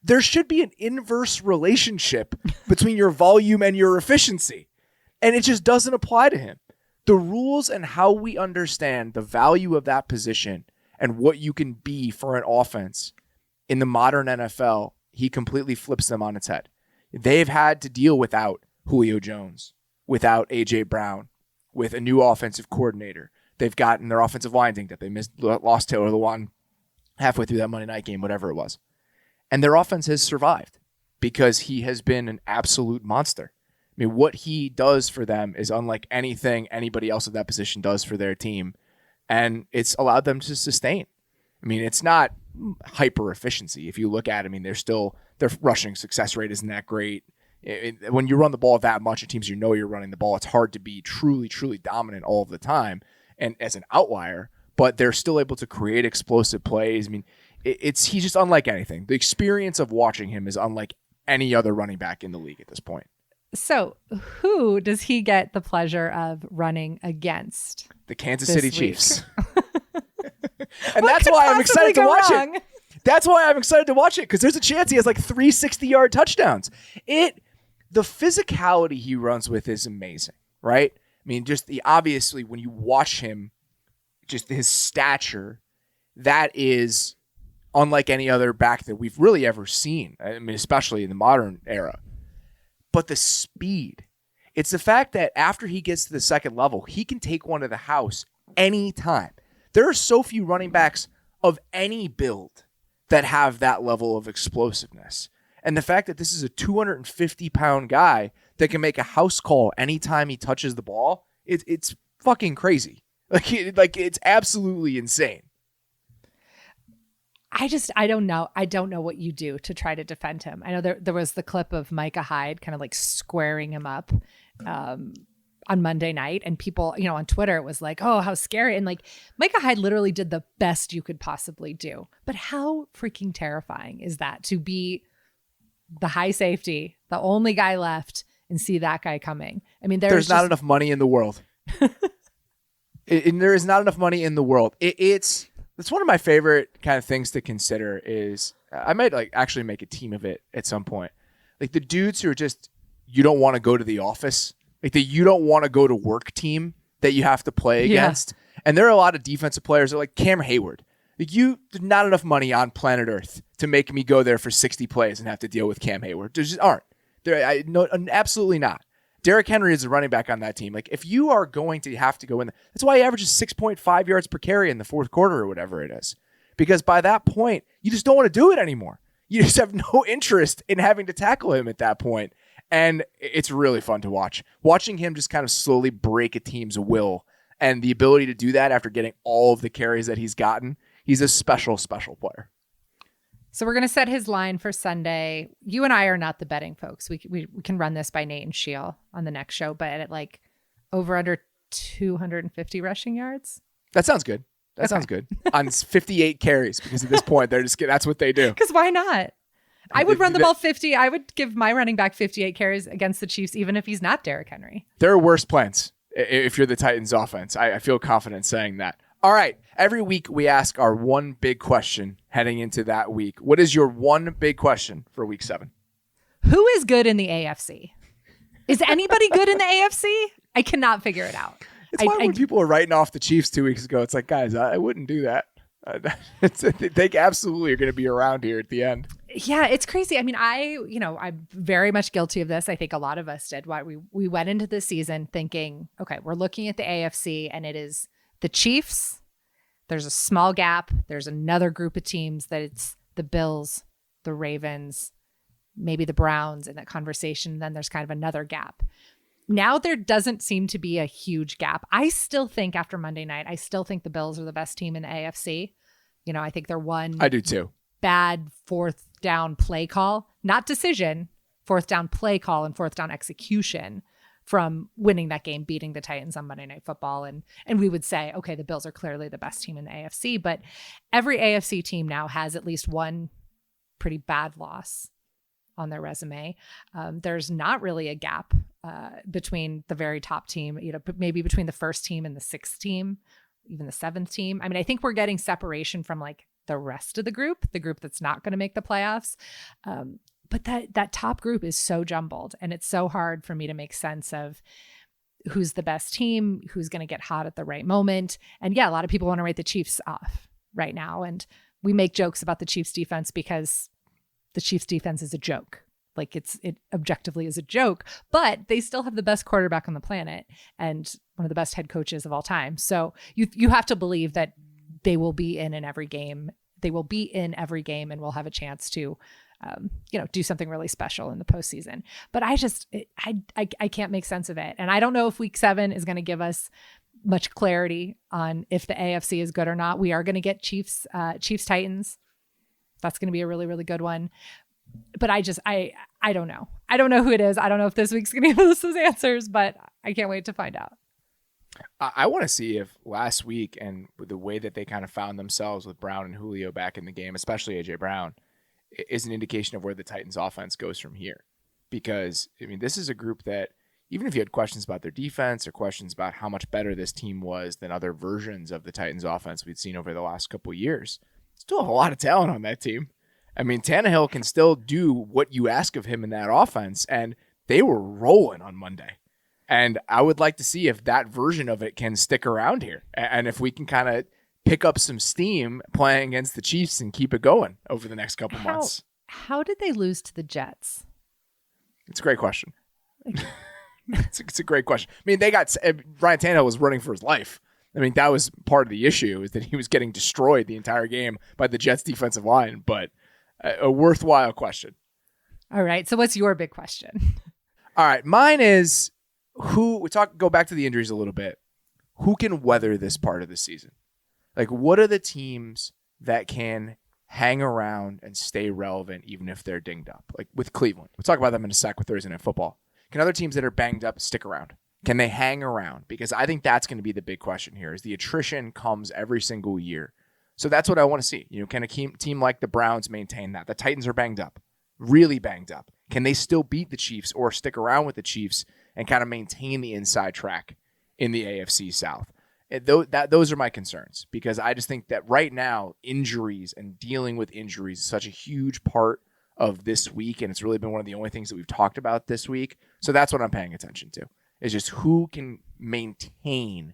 there should be an inverse relationship between your volume and your efficiency. And it just doesn't apply to him. The rules and how we understand the value of that position and what you can be for an offense in the modern NFL, he completely flips them on its head. They've had to deal without Julio Jones, without A.J. Brown, with a new offensive coordinator. They've gotten their offensive line dinged up. They lost Taylor Lewan halfway through that Monday night game, whatever it was. And their offense has survived because he has been an absolute monster. I mean, what he does for them is unlike anything anybody else at that position does for their team. And it's allowed them to sustain. I mean, it's not hyper efficiency. If you look at it, I mean, their rushing success rate isn't that great. When you run the ball that much at teams you know you're running the ball, it's hard to be truly, truly dominant all of the time and as an outlier, but they're still able to create explosive plays. I mean, he's just unlike anything. The experience of watching him is unlike any other running back in the league at this point. So who does he get the pleasure of running against? The Kansas City Chiefs. And What that's could why I'm excited to possibly watch go wrong? it. That's why I'm excited to watch it, because there's a chance he has like 3 60-yard touchdowns. The physicality he runs with is amazing, right? I mean, just obviously when you watch him, just his stature, that is unlike any other back that we've really ever seen. I mean, especially in the modern era. But the speed, it's the fact that after he gets to the second level, he can take one to the house anytime. There are so few running backs of any build that have that level of explosiveness. And the fact that this is a 250-pound guy that can make a house call anytime he touches the ball, it's fucking crazy. Like it's absolutely insane. I don't know. I don't know what you do to try to defend him. I know there was the clip of Micah Hyde kind of like squaring him up on Monday night, and people, on Twitter, it was like, oh, how scary. And like Micah Hyde literally did the best you could possibly do. But how freaking terrifying is that to be the high safety, the only guy left, and see that guy coming? I mean, there's not enough money in the world. There is not enough money in the world. It's one of my favorite kind of things to consider is I might like actually make a team of it at some point. Like the dudes who are just, you don't want to go to the office, like the you don't want to go to work team that you have to play against. And there are a lot of defensive players that are like Cam Hayward. Like there's not enough money on planet Earth to make me go there for 60 plays and have to deal with Cam Hayward. There just aren't. No, absolutely not. Derrick Henry is a running back on that team. Like if you are going to have to go in there, that's why he averages 6.5 yards per carry in the fourth quarter or whatever it is. Because by that point, you just don't want to do it anymore. You just have no interest in having to tackle him at that point. And it's really fun to watch. Watching him just kind of slowly break a team's will and the ability to do that after getting all of the carries that he's gotten. He's a special, special player. So we're going to set his line for Sunday. You and I are not the betting folks. We can run this by Nate and Sheil on the next show, but at like over under 250 rushing yards. That sounds good. That sounds good. On 58 carries, because at this point, that's what they do. Because why not? I would run the ball 50. I would give my running back 58 carries against the Chiefs, even if he's not Derrick Henry. There are worse plans if you're the Titans offense. I feel confident saying that. All right. Every week we ask our one big question heading into that week. What is your one big question for week 7? Who is good in the AFC? Is anybody good in the AFC? I cannot figure it out. It's why when people were writing off the Chiefs 2 weeks ago, it's like, guys, I wouldn't do that. They absolutely are going to be around here at the end. Yeah, it's crazy. I mean, I'm very much guilty of this. I think a lot of us did. We went into the season thinking, okay, we're looking at the AFC and it is the Chiefs. There's a small gap. There's another group of teams that it's the Bills, the Ravens, maybe the Browns in that conversation. Then there's kind of another gap. Now there doesn't seem to be a huge gap. I still think after Monday night, I still think the Bills are the best team in the AFC. I think they're one. I do too. Bad fourth down play call, not decision, fourth down play call and fourth down execution from winning that game, beating the Titans on Monday Night Football. And we would say, okay, the Bills are clearly the best team in the AFC, but every AFC team now has at least one pretty bad loss on their resume. There's not really a gap between the very top team, maybe between the first team and the sixth team, even the seventh team. I mean, I think we're getting separation from like the rest of the group that's not going to make the playoffs. But that top group is so jumbled, and it's so hard for me to make sense of who's the best team, who's going to get hot at the right moment. And yeah, a lot of people want to write the Chiefs off right now. And we make jokes about the Chiefs defense because the Chiefs defense is a joke. Like it objectively is a joke, but they still have the best quarterback on the planet and one of the best head coaches of all time. So you have to believe that they will be in every game. They will be in every game and will have a chance to do something really special in the postseason. But I can't make sense of it. And I don't know if week 7 is going to give us much clarity on if the AFC is good or not. We are going to get Chiefs Titans. That's going to be a really, really good one. But I don't know. I don't know who it is. I don't know if this week's going to give us those answers, but I can't wait to find out. I want to see if last week and the way that they kind of found themselves with Brown and Julio back in the game, especially A.J. Brown, is an indication of where the Titans offense goes from here. Because, I mean, this is a group that, even if you had questions about their defense or questions about how much better this team was than other versions of the Titans offense we'd seen over the last couple of years, still a lot of talent on that team. I mean, Tannehill can still do what you ask of him in that offense, and they were rolling on Monday. And I would like to see if that version of it can stick around here, and if we can kind of pick up some steam playing against the Chiefs and keep it going over the next couple months. How did they lose to the Jets? It's a great question. It's a great question. I mean, Ryan Tannehill was running for his life. I mean, that was part of the issue, is that he was getting destroyed the entire game by the Jets defensive line, but a worthwhile question. All right. So what's your big question? All right. Mine is go back to the injuries a little bit. Who can weather this part of the season? Like, what are the teams that can hang around and stay relevant even if they're dinged up? Like with Cleveland. We'll talk about them in a sec with Thursday Night Football. Can other teams that are banged up stick around? Can they hang around? Because I think that's going to be the big question here, is the attrition comes every single year. So that's what I want to see. Can a team like the Browns maintain that? The Titans are banged up, really banged up. Can they still beat the Chiefs or stick around with the Chiefs and kind of maintain the inside track in the AFC South? Those are my concerns, because I just think that right now, injuries and dealing with injuries is such a huge part of this week, and it's really been one of the only things that we've talked about this week. So that's what I'm paying attention to, is just who can maintain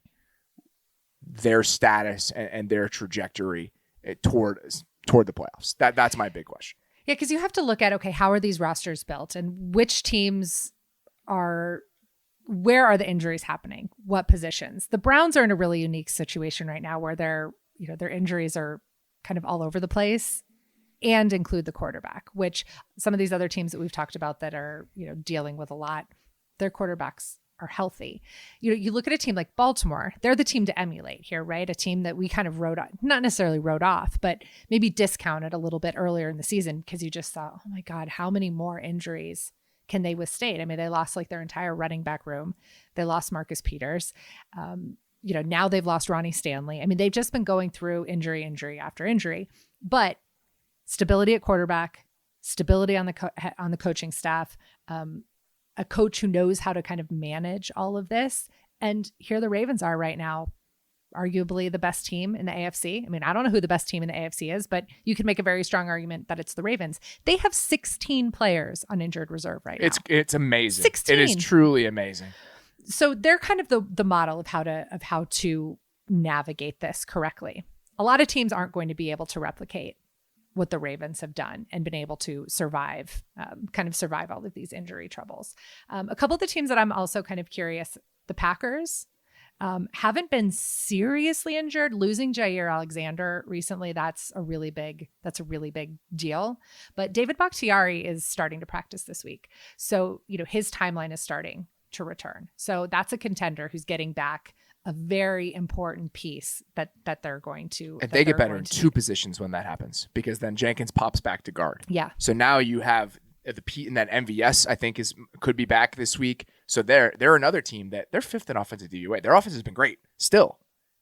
their status and their trajectory toward the playoffs. That's my big question. Yeah, because you have to look at, okay, how are these rosters built, and which teams where are the injuries happening? What positions? The Browns are in a really unique situation right now where their injuries are kind of all over the place and include the quarterback, which some of these other teams that we've talked about that are, dealing with a lot, their quarterbacks are healthy. You look at a team like Baltimore, they're the team to emulate here, right? A team that we kind of not necessarily wrote off, but maybe discounted a little bit earlier in the season because you just thought, oh my God, how many more injuries can they withstand? I mean, they lost like their entire running back room. They lost Marcus Peters. Now they've lost Ronnie Stanley. I mean, they've just been going through injury after injury, but stability at quarterback, stability on the coaching staff, a coach who knows how to kind of manage all of this. And here the Ravens are right now, arguably the best team in the AFC. I mean, I don't know who the best team in the AFC is, but you can make a very strong argument that it's the Ravens. They have 16 players on injured reserve right now. It's amazing. 16. It is truly amazing. So they're kind of the model of how to navigate this correctly. A lot of teams aren't going to be able to replicate what the Ravens have done and been able to survive all of these injury troubles. A couple of the teams that I'm also kind of curious, the Packers haven't been seriously injured. Losing Jair Alexander recently, that's a really big deal. But David Bakhtiari is starting to practice this week. So, his timeline is starting to return. So that's a contender who's getting back a very important piece that they're going to. And they get better in two positions when that happens, because then Jenkins pops back to guard. Yeah. So now you have the Pete in that MVS, I think could be back this week. So they're another team that they're fifth in offensive DVOA. Their offense has been great still,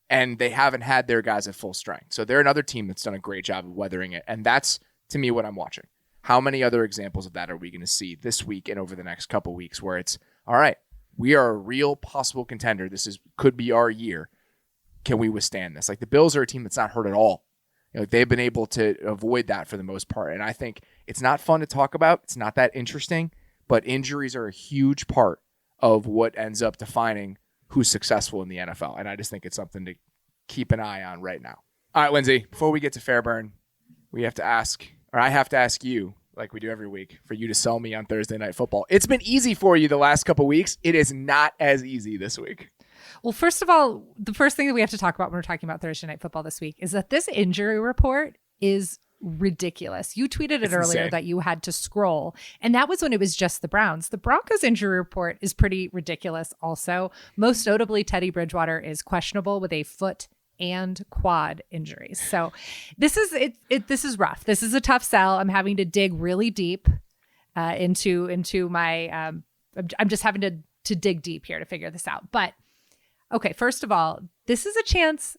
and they haven't had their guys at full strength. So they're another team that's done a great job of weathering it. And that's, to me, what I'm watching. How many other examples of that are we going to see this week and over the next couple weeks where it's, all right, we are a real possible contender. Could be our year. Can we withstand this? Like the Bills are a team that's not hurt at all. They've been able to avoid that for the most part. And I think it's not fun to talk about. It's not that interesting, but injuries are a huge part of what ends up defining who's successful in the NFL. And I just think it's something to keep an eye on right now. All right, Lindsay, before we get to Fairburn, I have to ask you, like we do every week, for you to sell me on Thursday Night Football. It's been easy for you the last couple weeks. It is not as easy this week. Well, first of all, the first thing that we have to talk about when we're talking about Thursday Night Football this week is that this injury report is ridiculous. You tweeted it earlier insane. that you had to scroll, and that was when it was just the Browns. The Broncos injury report is pretty ridiculous also. Most notably, Teddy Bridgewater is questionable with a foot and quad injuries. So this is it. This is rough. This is a tough sell. I'm having to dig really deep into my. I'm just having to dig deep here to figure this out. But okay, first of all, this is a chance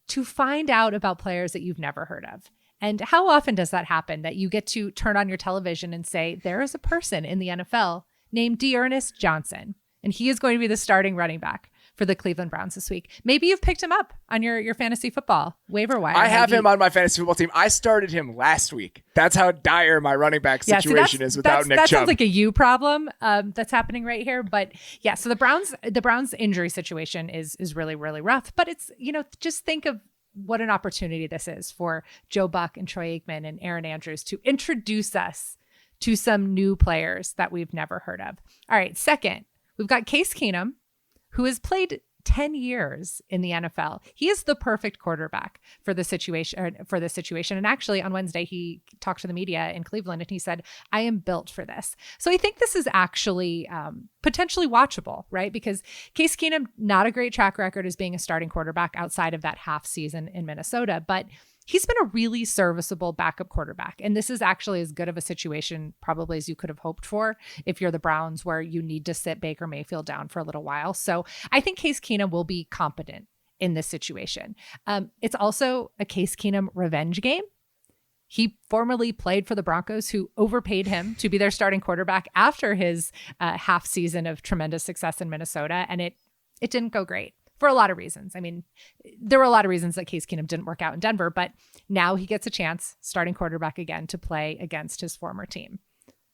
to find out about players that you've never heard of. And how often does that happen, that you get to turn on your television and say, there is a person in the NFL named Dearness Johnson, and he is going to be the starting running back for the Cleveland Browns this week. Maybe you've picked him up on your fantasy football waiver wire. I have him on my fantasy football team. I started him last week. That's how dire my running back situation is without Nick Chubb. That sounds like a you problem that's happening right here. But yeah, so the Browns injury situation is really, really rough. But it's, just think of what an opportunity this is for Joe Buck and Troy Aikman and Aaron Andrews to introduce us to some new players that we've never heard of. All right, second, we've got Case Keenum, who has played 10 years in the NFL. He is the perfect quarterback for this situation. And actually on Wednesday, he talked to the media in Cleveland and he said, I am built for this. So I think this is actually potentially watchable, right? Because Case Keenum, not a great track record as being a starting quarterback outside of that half season in Minnesota, but he's been a really serviceable backup quarterback. And this is actually as good of a situation probably as you could have hoped for if you're the Browns, where you need to sit Baker Mayfield down for a little while. So I think Case Keenum will be competent in this situation. It's also a Case Keenum revenge game. He formerly played for the Broncos, who overpaid him to be their starting quarterback after his half season of tremendous success in Minnesota. And it didn't go great. For a lot of reasons. I mean, there were a lot of reasons that Case Keenum didn't work out in Denver, but now he gets a chance, starting quarterback again, to play against his former team.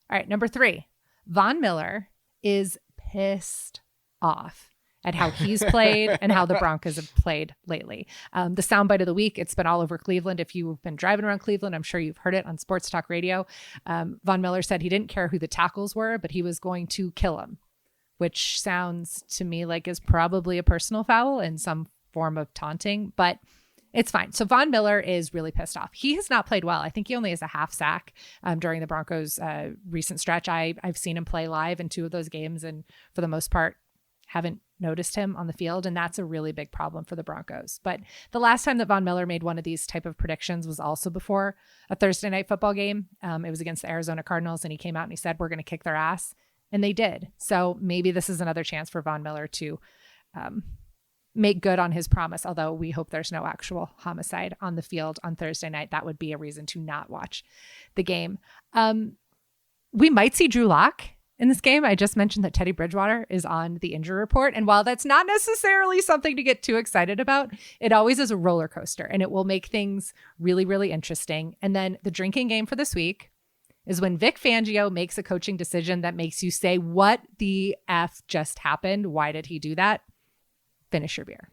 All right, number 3, Von Miller is pissed off at how he's played and how the Broncos have played lately. The soundbite of the week, it's been all over Cleveland. If you've been driving around Cleveland, I'm sure you've heard it on Sports Talk Radio. Von Miller said he didn't care who the tackles were, but he was going to kill him, which sounds to me like is probably a personal foul and some form of taunting, but it's fine. So Von Miller is really pissed off. He has not played well. I think he only has a half sack during the Broncos' recent stretch. I've seen him play live in 2 of those games, and for the most part, haven't noticed him on the field, and that's a really big problem for the Broncos. But the last time that Von Miller made one of these type of predictions was also before a Thursday Night Football game. It was against the Arizona Cardinals, and he came out and he said, we're going to kick their ass. And they did. So maybe this is another chance for Von Miller to make good on his promise, although we hope there's no actual homicide on the field on Thursday night. That would be a reason to not watch the game. We might see Drew Lock in this game. I just mentioned that Teddy Bridgewater is on the injury report. And while that's not necessarily something to get too excited about, it always is a roller coaster, and it will make things really, really interesting. And then the drinking game for this week is when Vic Fangio makes a coaching decision that makes you say, what the F just happened? Why did he do that? Finish your beer.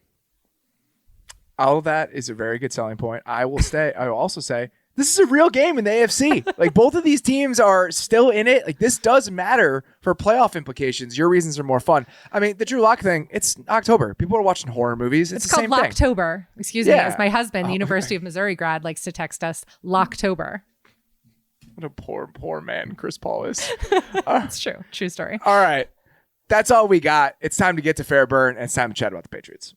All of that is a very good selling point. I will also say, this is a real game in the AFC. Like, both of these teams are still in it. Like, this does matter for playoff implications. Your reasons are more fun. I mean, the Drew Lock thing, it's October. People are watching horror movies. It's the called same thing. Locktober. Excuse me. As my husband, the University of Missouri grad, likes to text us, Locktober. What a poor man Chris Paul is. It's true. True story. All right. That's all we got. It's time to get to Fairburn, and it's time to chat about the Patriots.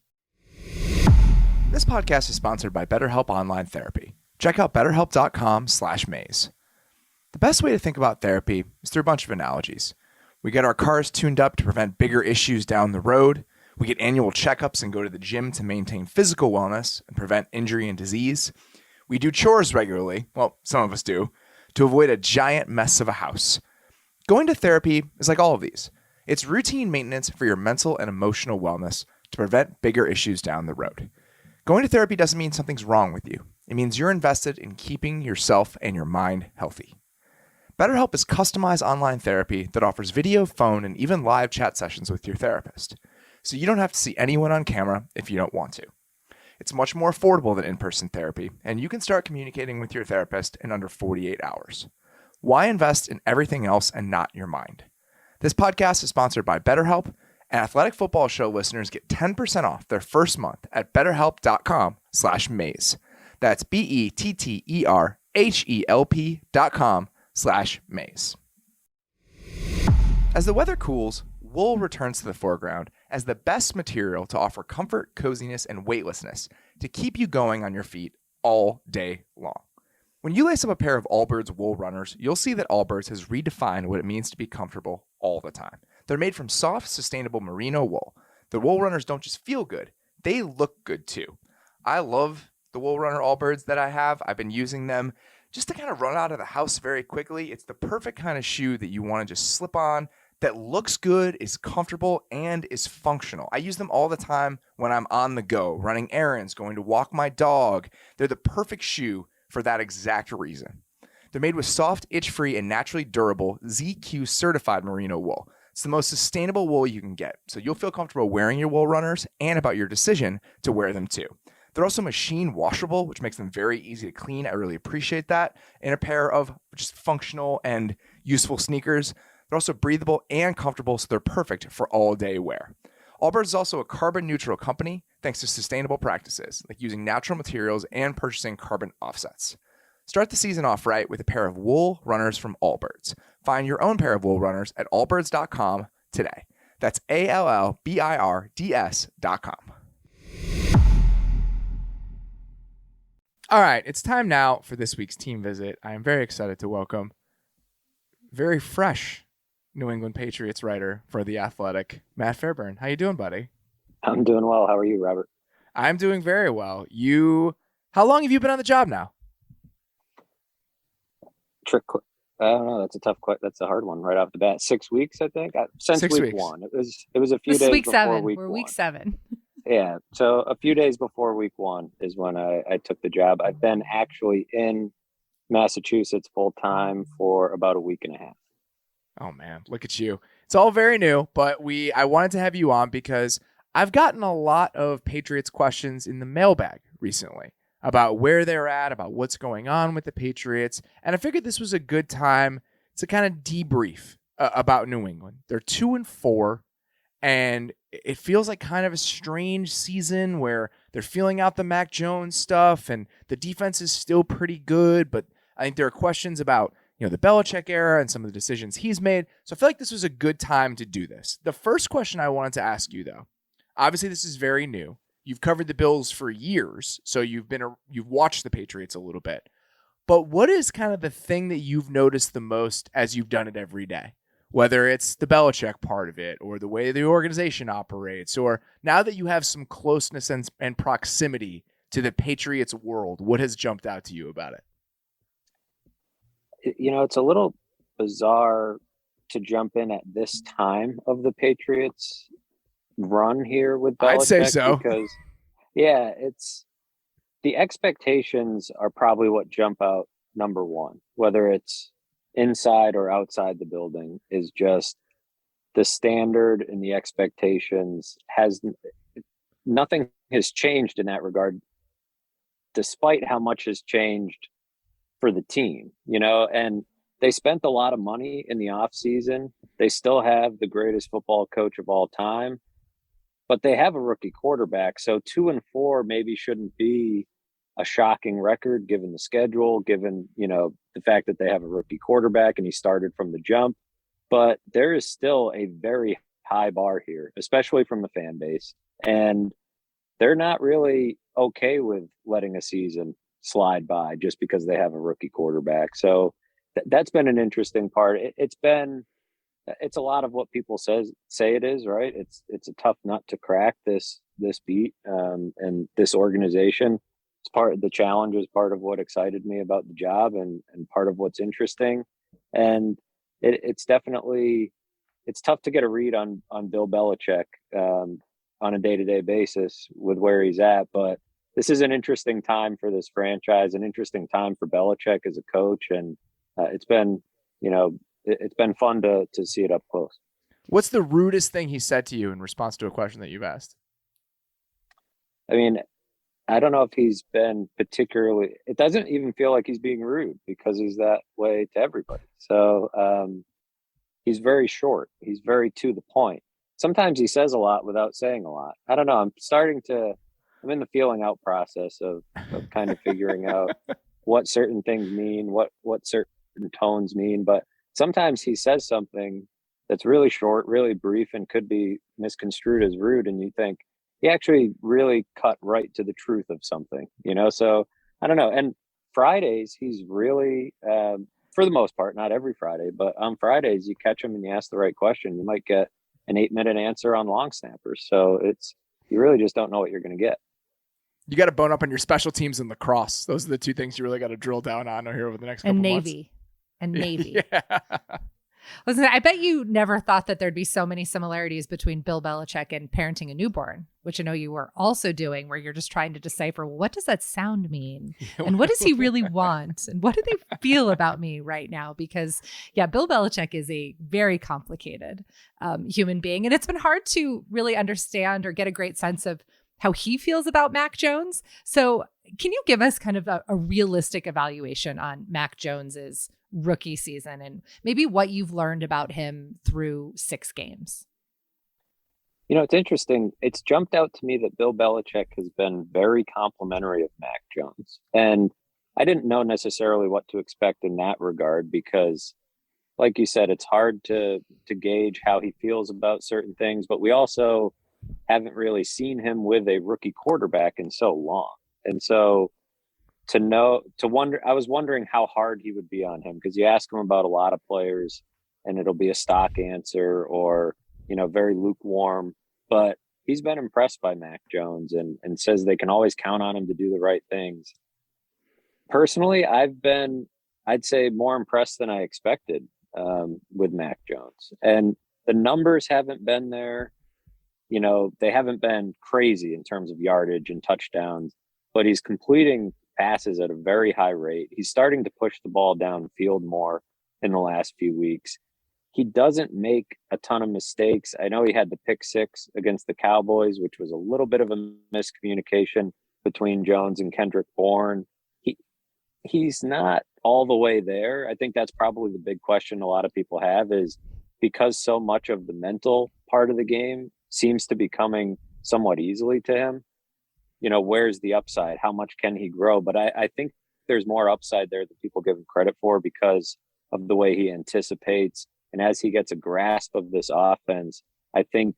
This podcast is sponsored by BetterHelp Online Therapy. Check out betterhelp.com/maze. The best way to think about therapy is through a bunch of analogies. We get our cars tuned up to prevent bigger issues down the road. We get annual checkups and go to the gym to maintain physical wellness and prevent injury and disease. We do chores regularly, well, some of us do, to avoid a giant mess of a house. Going to therapy is like all of these. It's routine maintenance for your mental and emotional wellness to prevent bigger issues down the road. Going to therapy doesn't mean something's wrong with you. It means you're invested in keeping yourself and your mind healthy. BetterHelp is customized online therapy that offers video, phone, and even live chat sessions with your therapist, so you don't have to see anyone on camera if you don't want to. It's much more affordable than in-person therapy, and you can start communicating with your therapist in under 48 hours. Why invest in everything else and not your mind? This podcast is sponsored by BetterHelp, and Athletic Football Show listeners get 10% off their first month at betterhelp.com/maze. That's BetterHelp.com/maze. As the weather cools, wool returns to the foreground as the best material to offer comfort, coziness, and weightlessness to keep you going on your feet all day long. When you lace up a pair of Allbirds wool runners, you'll see that Allbirds has redefined what it means to be comfortable all the time. They're made from soft, sustainable merino wool. The wool runners don't just feel good, they look good too. I love the wool runner Allbirds that I have. I've been using them just to kind of run out of the house very quickly. It's the perfect kind of shoe that you want to just slip on, that looks good, is comfortable, and is functional. I use them all the time when I'm on the go, running errands, going to walk my dog. They're the perfect shoe for that exact reason. They're made with soft, itch-free, and naturally durable ZQ certified merino wool. It's the most sustainable wool you can get, so you'll feel comfortable wearing your wool runners and about your decision to wear them too. They're also machine washable, which makes them very easy to clean. I really appreciate that. In a pair of just functional and useful sneakers. They're also breathable and comfortable, so they're perfect for all-day wear. Allbirds is also a carbon-neutral company thanks to sustainable practices, like using natural materials and purchasing carbon offsets. Start the season off right with a pair of wool runners from Allbirds. Find your own pair of wool runners at allbirds.com today. That's ALLBIRDS.com. All right, it's time now for this week's team visit. I am very excited to welcome very fresh New England Patriots writer for The Athletic, Matt Fairburn. How you doing, buddy? I'm doing well. How are you, Robert? I'm doing very well. How long have you been on the job now? I don't know. That's a tough question. That's a hard one right off the bat. 6 weeks, I think. Since 6 week weeks. one. It was a few days week before seven. week We're one. week 7. Yeah. So a few days before week one is when I took the job. I've been actually in Massachusetts full time for about a week and a half. Oh man, look at you. It's all very new, but I wanted to have you on because I've gotten a lot of Patriots questions in the mailbag recently about where they're at, about what's going on with the Patriots. And I figured this was a good time to kind of debrief about New England. They're 2-4, and it feels like kind of a strange season where they're feeling out the Mac Jones stuff, and the defense is still pretty good, but I think there are questions about the Belichick era and some of the decisions he's made. So I feel like this was a good time to do this. The first question I wanted to ask you, though, obviously this is very new. You've covered the Bills for years, so you've watched the Patriots a little bit. But what is kind of the thing that you've noticed the most as you've done it every day? Whether it's the Belichick part of it, or the way the organization operates, or now that you have some closeness and proximity to the Patriots world, what has jumped out to you about it? It's a little bizarre to jump in at this time of the Patriots run here with Belichick. I'd say so. Because, it's the expectations are probably what jump out number one, whether it's inside or outside the building, is just the standard and the expectations nothing has changed in that regard, despite how much has changed for the team, and they spent a lot of money in the offseason. They still have the greatest football coach of all time, but they have a rookie quarterback. So 2-4 maybe shouldn't be a shocking record given the schedule, given, the fact that they have a rookie quarterback and he started from the jump. But there is still a very high bar here, especially from the fan base. And they're not really okay with letting a season slide by just because they have a rookie quarterback. So that's been an interesting part. It's been it's a lot of what people say it is, right? It's a tough nut to crack, this beat, and this organization. It's part of the challenge, is part of what excited me about the job, and part of what's interesting. And it's definitely, it's tough to get a read on Bill Belichick on a day-to-day basis with where he's at. But this is an interesting time for this franchise, an interesting time for Belichick as a coach, and it's been, it's been fun to see it up close. What's the rudest thing he said to you in response to a question that you've asked? I mean, I don't know if he's been particularly, it doesn't even feel like he's being rude, because he's that way to everybody. So he's very short. He's very to the point. Sometimes he says a lot without saying a lot. I don't know. I'm in the feeling out process of kind of figuring out what certain things mean, what certain tones mean. But sometimes he says something that's really short, really brief, and could be misconstrued as rude. And you think, he actually really cut right to the truth of something, So I don't know. And Fridays, he's really, for the most part, not every Friday, but on Fridays, you catch him and you ask the right question, you might get an 8-minute answer on long snappers. So you really just don't know what you're going to get. You got to bone up on your special teams and lacrosse. Those are the two things you really got to drill down on here over the next couple months. And Navy. Yeah. Listen, I bet you never thought that there'd be so many similarities between Bill Belichick and parenting a newborn, which I know you were also doing, where you're just trying to decipher, well, what does that sound mean? And what does he really want? And what do they feel about me right now? Because, yeah, Bill Belichick is a very complicated human being. And it's been hard to really understand or get a great sense of how he feels about Mac Jones. So can you give us kind of a realistic evaluation on Mac Jones's rookie season and maybe what you've learned about him through 6 games? It's interesting. It's jumped out to me that Bill Belichick has been very complimentary of Mac Jones. And I didn't know necessarily what to expect in that regard, because like you said, it's hard to gauge how he feels about certain things, but we also haven't really seen him with a rookie quarterback in so long. And so I was wondering how hard he would be on him, because you ask him about a lot of players and it'll be a stock answer or, very lukewarm, but he's been impressed by Mac Jones and says they can always count on him to do the right things. Personally, I'd say more impressed than I expected with Mac Jones, and the numbers haven't been there. They haven't been crazy in terms of yardage and touchdowns, but he's completing passes at a very high rate. He's starting to push the ball downfield more in the last few weeks. He doesn't make a ton of mistakes. I know he had the pick 6 against the Cowboys, which was a little bit of a miscommunication between Jones and Kendrick Bourne. He's not all the way there. I think that's probably the big question a lot of people have, is because so much of the mental part of the game seems to be coming somewhat easily to him. Where's the upside? How much can he grow? But I think there's more upside there that people give him credit for, because of the way he anticipates. And as he gets a grasp of this offense, I think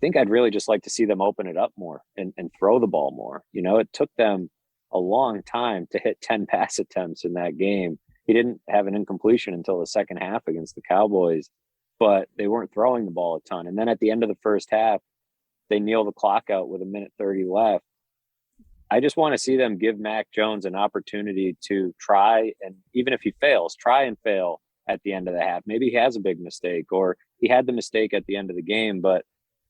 I'd really just like to see them open it up more and throw the ball more. It took them a long time to hit 10 pass attempts in that game. He didn't have an incompletion until the second half against the Cowboys, but they weren't throwing the ball a ton. And then at the end of the first half, they kneel the clock out with 1:30 left. I just want to see them give Mac Jones an opportunity to try, and even if he fails, try and fail at the end of the half. Maybe he has a big mistake, or he had the mistake at the end of the game, but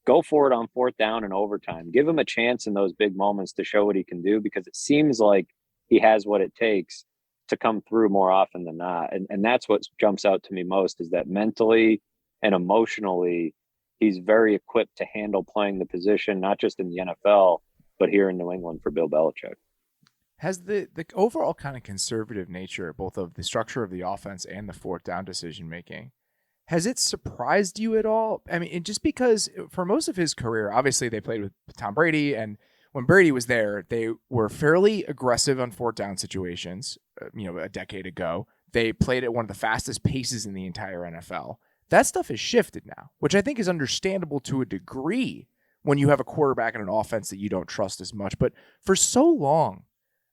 go for it on 4th down and overtime. Give him a chance in those big moments to show what he can do, because it seems like he has what it takes to come through more often than not. And that's what jumps out to me most, is that mentally and emotionally, he's very equipped to handle playing the position, not just in the NFL, but here in New England for Bill Belichick. Has the overall kind of conservative nature, both of the structure of the offense and the 4th down decision making, has it surprised you at all? I mean, just because for most of his career, obviously they played with Tom Brady, and when Brady was there, they were fairly aggressive on 4th down situations. A decade ago, they played at one of the fastest paces in the entire NFL. That stuff has shifted now, which I think is understandable to a degree when you have a quarterback and an offense that you don't trust as much. But for so long,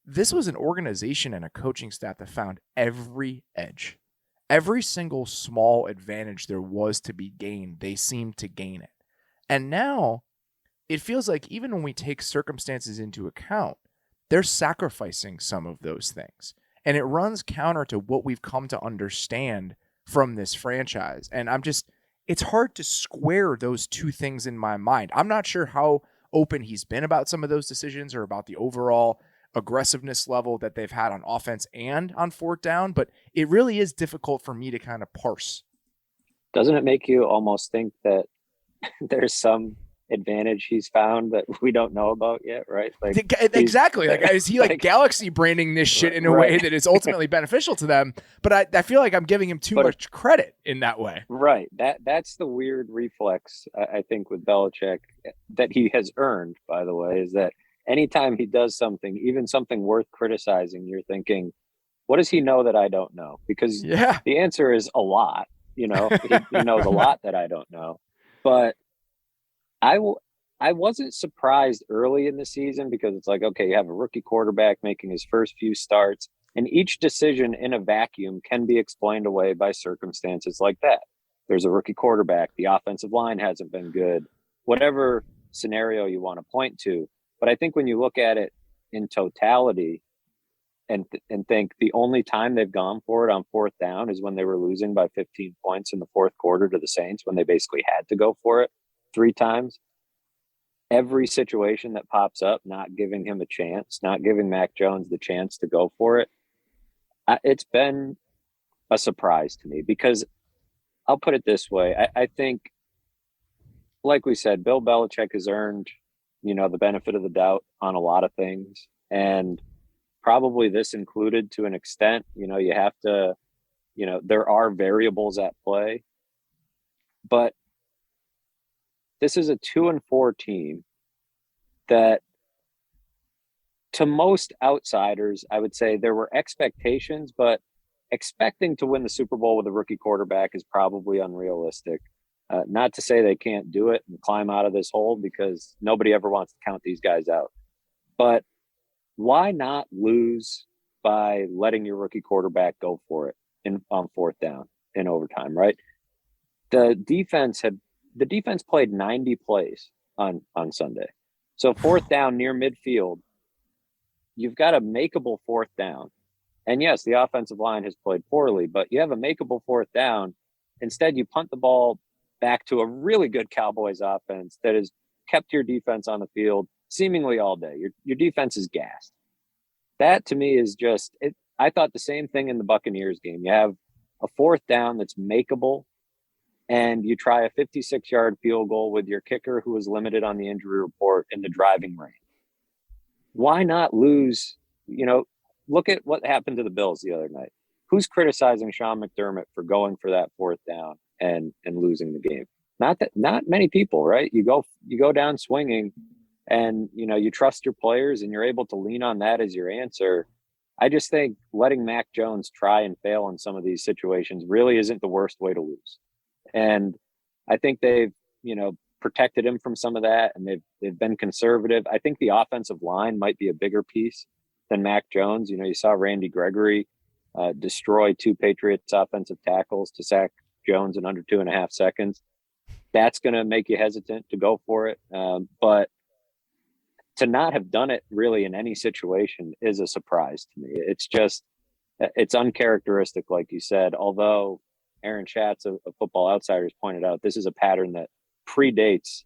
this was an organization and a coaching staff that found every edge. every single small advantage there was to be gained, they seemed to gain it. And now it feels like even when we take circumstances into account, they're sacrificing some of those things. And it runs counter to what we've come to understand from this franchise. And it's hard to square those two things in my mind. I'm not sure how open he's been about some of those decisions or about the overall aggressiveness level that they've had on offense and on fourth down, but it really is difficult for me to kind of parse. Doesn't it make you almost think that there's some advantage he's found that we don't know about yet, right? Like exactly. Like, is he like galaxy branding this shit in a way that is ultimately beneficial to them? But I feel like I'm giving him too much credit in that way. Right. That's the weird reflex, I think, with Belichick that he has earned, by the way, is that anytime he does something, even something worth criticizing, you're thinking, what does he know that I don't know? Because the answer is a lot. He knows a lot that I don't know. But I wasn't surprised early in the season because it's like, okay, you have a rookie quarterback making his first few starts, and each decision in a vacuum can be explained away by circumstances like that. There's a rookie quarterback, the offensive line hasn't been good, whatever scenario you want to point to. But I think when you look at it in totality and think the only time they've gone for it on fourth down is when they were losing by 15 points in the fourth quarter to the Saints, when they basically had to go for it 3 times. Every situation that pops up, not giving him a chance, not giving Mac Jones the chance to go for it, it's been a surprise to me because I'll put it this way. I think, like we said, Bill Belichick has earned, the benefit of the doubt on a lot of things. And probably this included to an extent. You have to, there are variables at play. But this is a 2-4 team that, to most outsiders, I would say there were expectations, but expecting to win the Super Bowl with a rookie quarterback is probably unrealistic. Not to say they can't do it and climb out of this hole, because nobody ever wants to count these guys out. But why not lose by letting your rookie quarterback go for it on fourth down in overtime, right? The defense played 90 plays on Sunday. So fourth down near midfield, you've got a makeable fourth down. And yes, the offensive line has played poorly, but you have a makeable fourth down. Instead, you punt the ball back to a really good Cowboys offense that has kept your defense on the field seemingly all day. Your defense is gassed. That to me is just it. I thought the same thing in the Buccaneers game. You have a fourth down that's makeable, and you try a 56-yard field goal with your kicker who was limited on the injury report in the driving range. Why not lose? Look at what happened to the Bills the other night. Who's criticizing Sean McDermott for going for that fourth down and losing the game? Not many people, right? You go down swinging, and you trust your players, and you're able to lean on that as your answer. I just think letting Mac Jones try and fail in some of these situations really isn't the worst way to lose. And I think they've, protected him from some of that, and they've been conservative. I think the offensive line might be a bigger piece than Mac Jones. You saw Randy Gregory destroy 2 Patriots offensive tackles to sack Jones in under 2.5 seconds. That's going to make you hesitant to go for it. But to not have done it really in any situation is a surprise to me. It's uncharacteristic, like you said, although Aaron Schatz of Football Outsiders pointed out, this is a pattern that predates,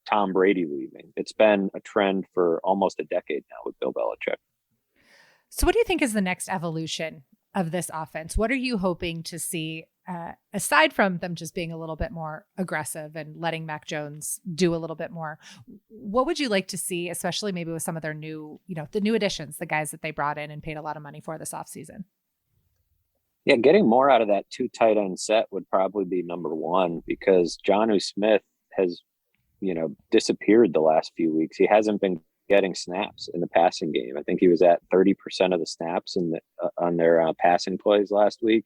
Tom Brady leaving. It's been a trend for almost a decade now with Bill Belichick. So what do you think is the next evolution of this offense? What are you hoping to see, aside from them just being a little bit more aggressive and letting Mac Jones do a little bit more? What would you like to see, especially maybe with some of their new, the new additions, the guys that they brought in and paid a lot of money for this offseason? Yeah, getting more out of that 2 tight end set would probably be number one, because Jonnu Smith has, disappeared the last few weeks. He hasn't been getting snaps in the passing game. I think he was at 30% of the snaps on their passing plays last week.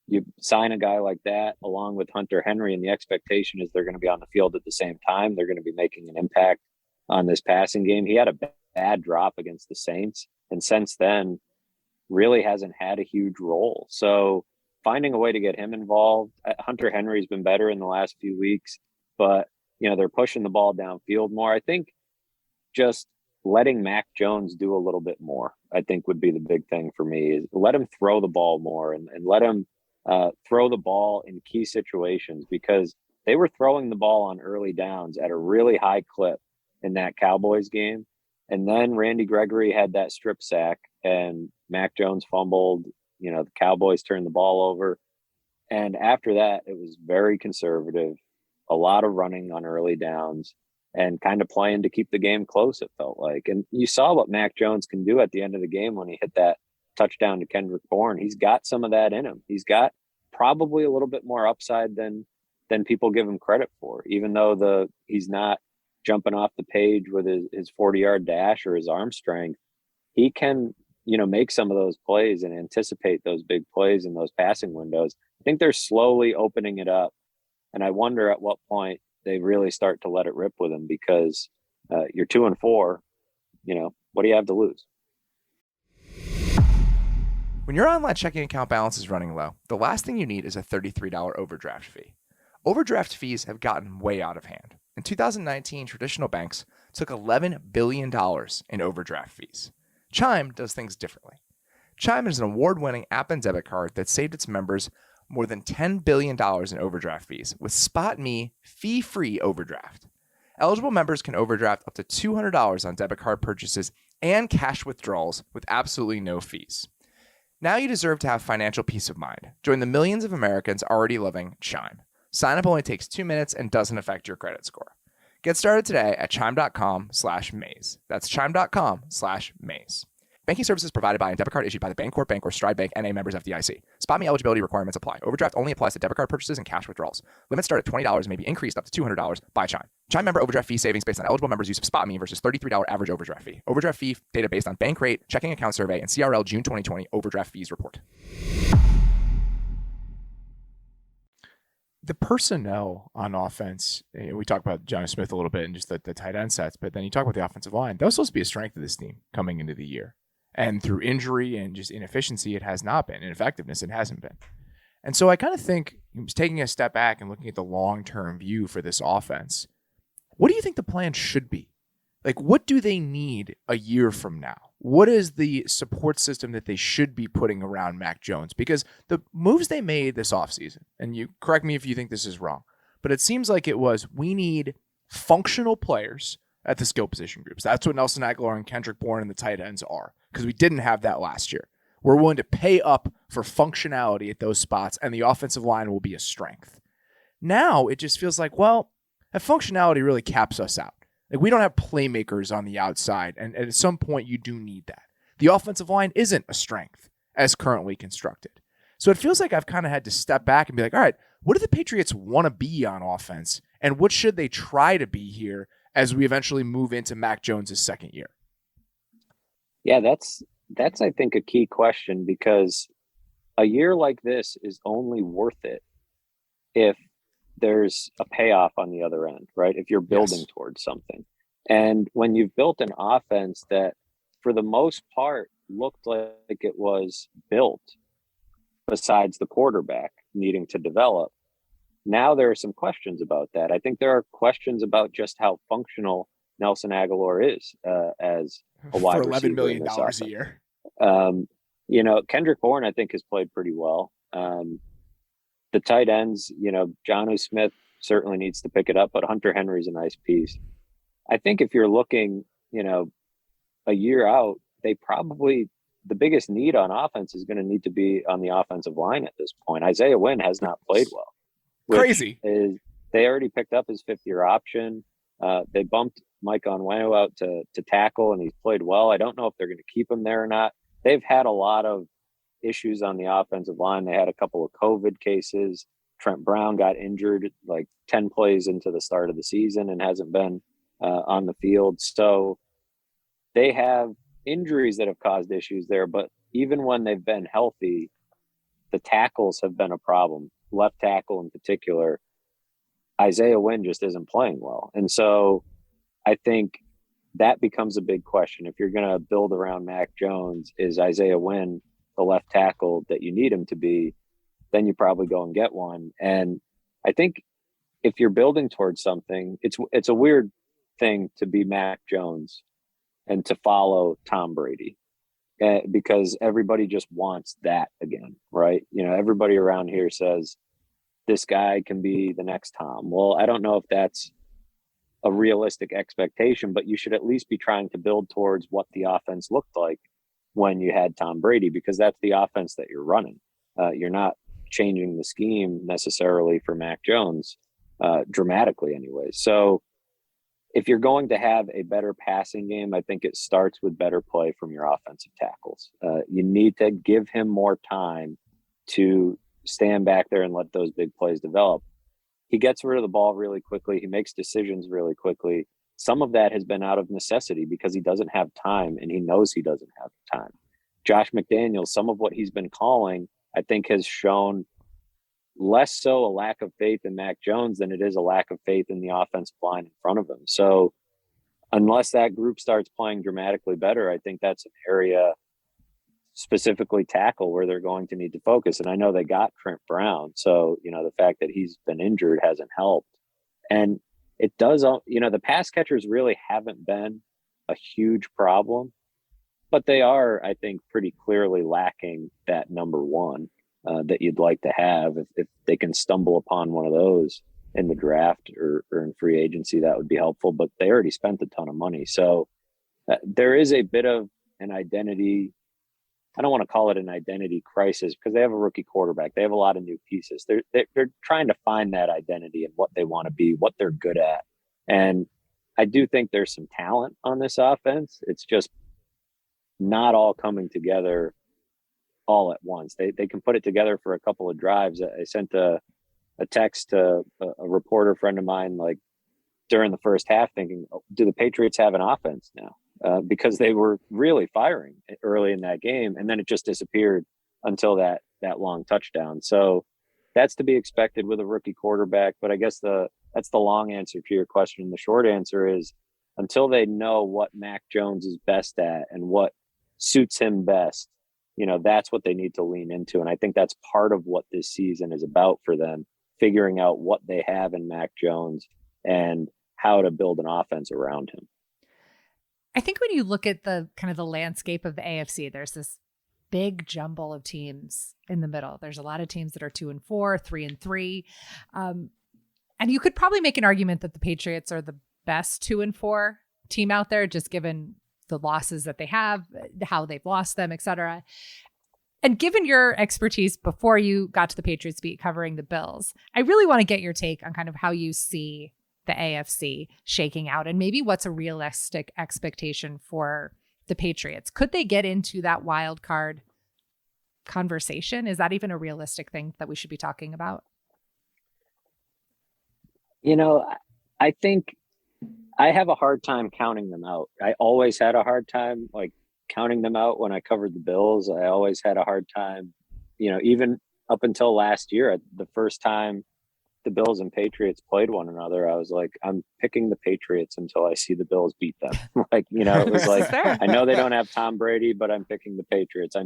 You sign a guy like that along with Hunter Henry, and the expectation is they're going to be on the field at the same time. They're going to be making an impact on this passing game. He had a bad drop against the Saints, and since then, really hasn't had a huge role. So finding a way to get him involved. Hunter Henry's been better in the last few weeks, but they're pushing the ball downfield more. I think just letting Mac Jones do a little bit more, I think, would be the big thing for me. Is let him throw the ball more and let him throw the ball in key situations, because they were throwing the ball on early downs at a really high clip in that Cowboys game. And then Randy Gregory had that strip sack and Mac Jones fumbled. The Cowboys turned the ball over. And after that, it was very conservative, a lot of running on early downs and kind of playing to keep the game close, it felt like. And you saw what Mac Jones can do at the end of the game when he hit that touchdown to Kendrick Bourne. He's got some of that in him. He's got probably a little bit more upside than people give him credit for, even though he's not jumping off the page with his 40-yard dash or his arm strength. He can, make some of those plays and anticipate those big plays in those passing windows. I think they're slowly opening it up. And I wonder at what point they really start to let it rip with him, because you're 2-4, what do you have to lose? When your online checking account balance is running low, the last thing you need is a $33 overdraft fee. Overdraft fees have gotten way out of hand. In 2019, traditional banks took $11 billion in overdraft fees. Chime does things differently. Chime is an award-winning app and debit card that saved its members more than $10 billion in overdraft fees with SpotMe fee-free overdraft. Eligible members can overdraft up to $200 on debit card purchases and cash withdrawals with absolutely no fees. Now you deserve to have financial peace of mind. Join the millions of Americans already loving Chime. Sign up only takes 2 minutes and doesn't affect your credit score. Get started today at chime.com/maze. That's chime.com/maze. Banking services provided by and debit card issued by the Bancorp Bank or Stride Bank N.A. members FDIC. SpotMe eligibility requirements apply. Overdraft only applies to debit card purchases and cash withdrawals. Limits start at $20 and may be increased up to $200 by Chime. Chime member overdraft fee savings based on eligible members' use of SpotMe versus $33 average overdraft fee. Overdraft fee data based on bank rate, checking account survey, and CRL June 2020 overdraft fees report. The personnel on offense, we talk about Jonnu Smith a little bit and just the tight end sets, but then you talk about the offensive line. That was supposed to be a strength of this team coming into the year. And through injury and just inefficiency, it has not been. Ineffectiveness, it hasn't been. And so I kind of think, taking a step back and looking at the long-term view for this offense, what do you think the plan should be? Like, what do they need a year from now? What is the support system that they should be putting around Mac Jones? Because the moves they made this offseason, and you correct me if you think this is wrong, but it seems like it was, we need functional players at the skill position groups. That's what Nelson Aguilar and Kendrick Bourne and the tight ends are, because we didn't have that last year. We're willing to pay up for functionality at those spots, and the offensive line will be a strength. Now it just feels like, well, that functionality really caps us out. Like, we don't have playmakers on the outside, and at some point you do need that. The offensive line isn't a strength as currently constructed. So it feels like I've kind of had to step back and be like, all right, what do the Patriots want to be on offense, and what should they try to be here as we eventually move into Mac Jones' second year? Yeah, that's I think a key question, because a year like this is only worth it if there's a payoff on the other end, right? If you're building towards something. And when you've built an offense that for the most part looked like it was built, besides the quarterback needing to develop, now there are some questions about that. I think there are questions about just how functional Nelson Aguilar is as a wide receiver. For $11 million a year. Kendrick Bourne, I think, has played pretty well. The tight ends, Jonnu Smith certainly needs to pick it up, but Hunter Henry's a nice piece. I think if you're looking, a year out, the biggest need on offense is going to need to be on the offensive line at this point. Isaiah Wynn has not played well. Crazy. They already picked up his fifth-year option. They bumped Mike Onwenu out to tackle, and he's played well. I don't know if they're going to keep him there or not. They've had a lot of issues on the offensive line. They had a couple of COVID cases. Trent Brown got injured like 10 plays into the start of the season and hasn't been on the field. So they have injuries that have caused issues there. But even when they've been healthy, the tackles have been a problem. Left tackle in particular, Isaiah Wynn just isn't playing well. And so I think that becomes a big question. If you're going to build around Mac Jones, is Isaiah Wynn the left tackle that you need him to be, then you probably go and get one. And I think if you're building towards something, it's a weird thing to be Mac Jones and to follow Tom Brady, because everybody just wants that again, right? You know, everybody around here says this guy can be the next Tom. Well, I don't know if that's a realistic expectation, but you should at least be trying to build towards what the offense looked like when you had Tom Brady, because that's the offense that you're running. You're not changing the scheme necessarily for Mac Jones dramatically anyway. So if you're going to have a better passing game, I think it starts with better play from your offensive tackles. You need to give him more time to stand back there and let those big plays develop. He gets rid of the ball really quickly. He makes decisions really quickly. Some of that has been out of necessity because he doesn't have time, and he knows he doesn't have time. Josh McDaniels, some of what he's been calling, I think, has shown less so a lack of faith in Mac Jones than it is a lack of faith in the offensive line in front of him. So unless that group starts playing dramatically better, I think that's an area, specifically tackle, where they're going to need to focus. And I know they got Trent Brown, so you know the fact that he's been injured hasn't helped. And it does, you know, the pass catchers really haven't been a huge problem, but they are, I think, pretty clearly lacking that number one that you'd like to have. If they can stumble upon one of those in the draft or in free agency, that would be helpful. But they already spent a ton of money, so there is a bit of an identity. I don't want to call it an identity crisis because they have a rookie quarterback. They have a lot of new pieces. They're trying to find that identity and what they want to be, what they're good at. And I do think there's some talent on this offense. It's just not all coming together all at once. They can put it together for a couple of drives. I sent a text to a reporter friend of mine, like during the first half, thinking, oh, do the Patriots have an offense now? Because they were really firing early in that game, and then it just disappeared until that long touchdown. So that's to be expected with a rookie quarterback. But I guess that's the long answer to your question. The short answer is until they know what Mac Jones is best at and what suits him best, you know, that's what they need to lean into. And I think that's part of what this season is about for them, figuring out what they have in Mac Jones and how to build an offense around him. I think when you look at the kind of the landscape of the AFC, there's this big jumble of teams in the middle. There's a lot of teams that are 2-4, 3-3. And you could probably make an argument that the Patriots are the best 2-4 team out there, just given the losses that they have, how they've lost them, et cetera. And given your expertise before you got to the Patriots beat covering the Bills, I really want to get your take on kind of how you see the AFC shaking out and maybe what's a realistic expectation for the Patriots. Could they get into that wild card conversation? Is that even a realistic thing that we should be talking about? You know, I think I have a hard time counting them out. I always had a hard time like counting them out when I covered the Bills. I always had a hard time, you know, even up until last year, the first time the Bills and Patriots played one another, I was like, I'm picking the Patriots until I see the Bills beat them. Like, you know, it was like, I know they don't have Tom Brady, but I'm picking the Patriots. I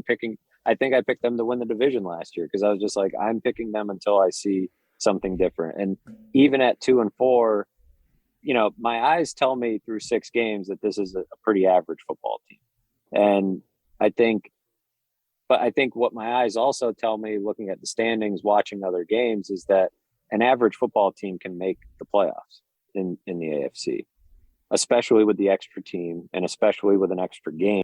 think I picked them to win the division last year because I was just like, I'm picking them until I see something different. And even at 2-4, you know, my eyes tell me through 6 games that this is a pretty average football team. And I think what my eyes also tell me, looking at the standings, watching other games, is that an average football team can make the playoffs in the AFC, especially with the extra team and especially with an extra game.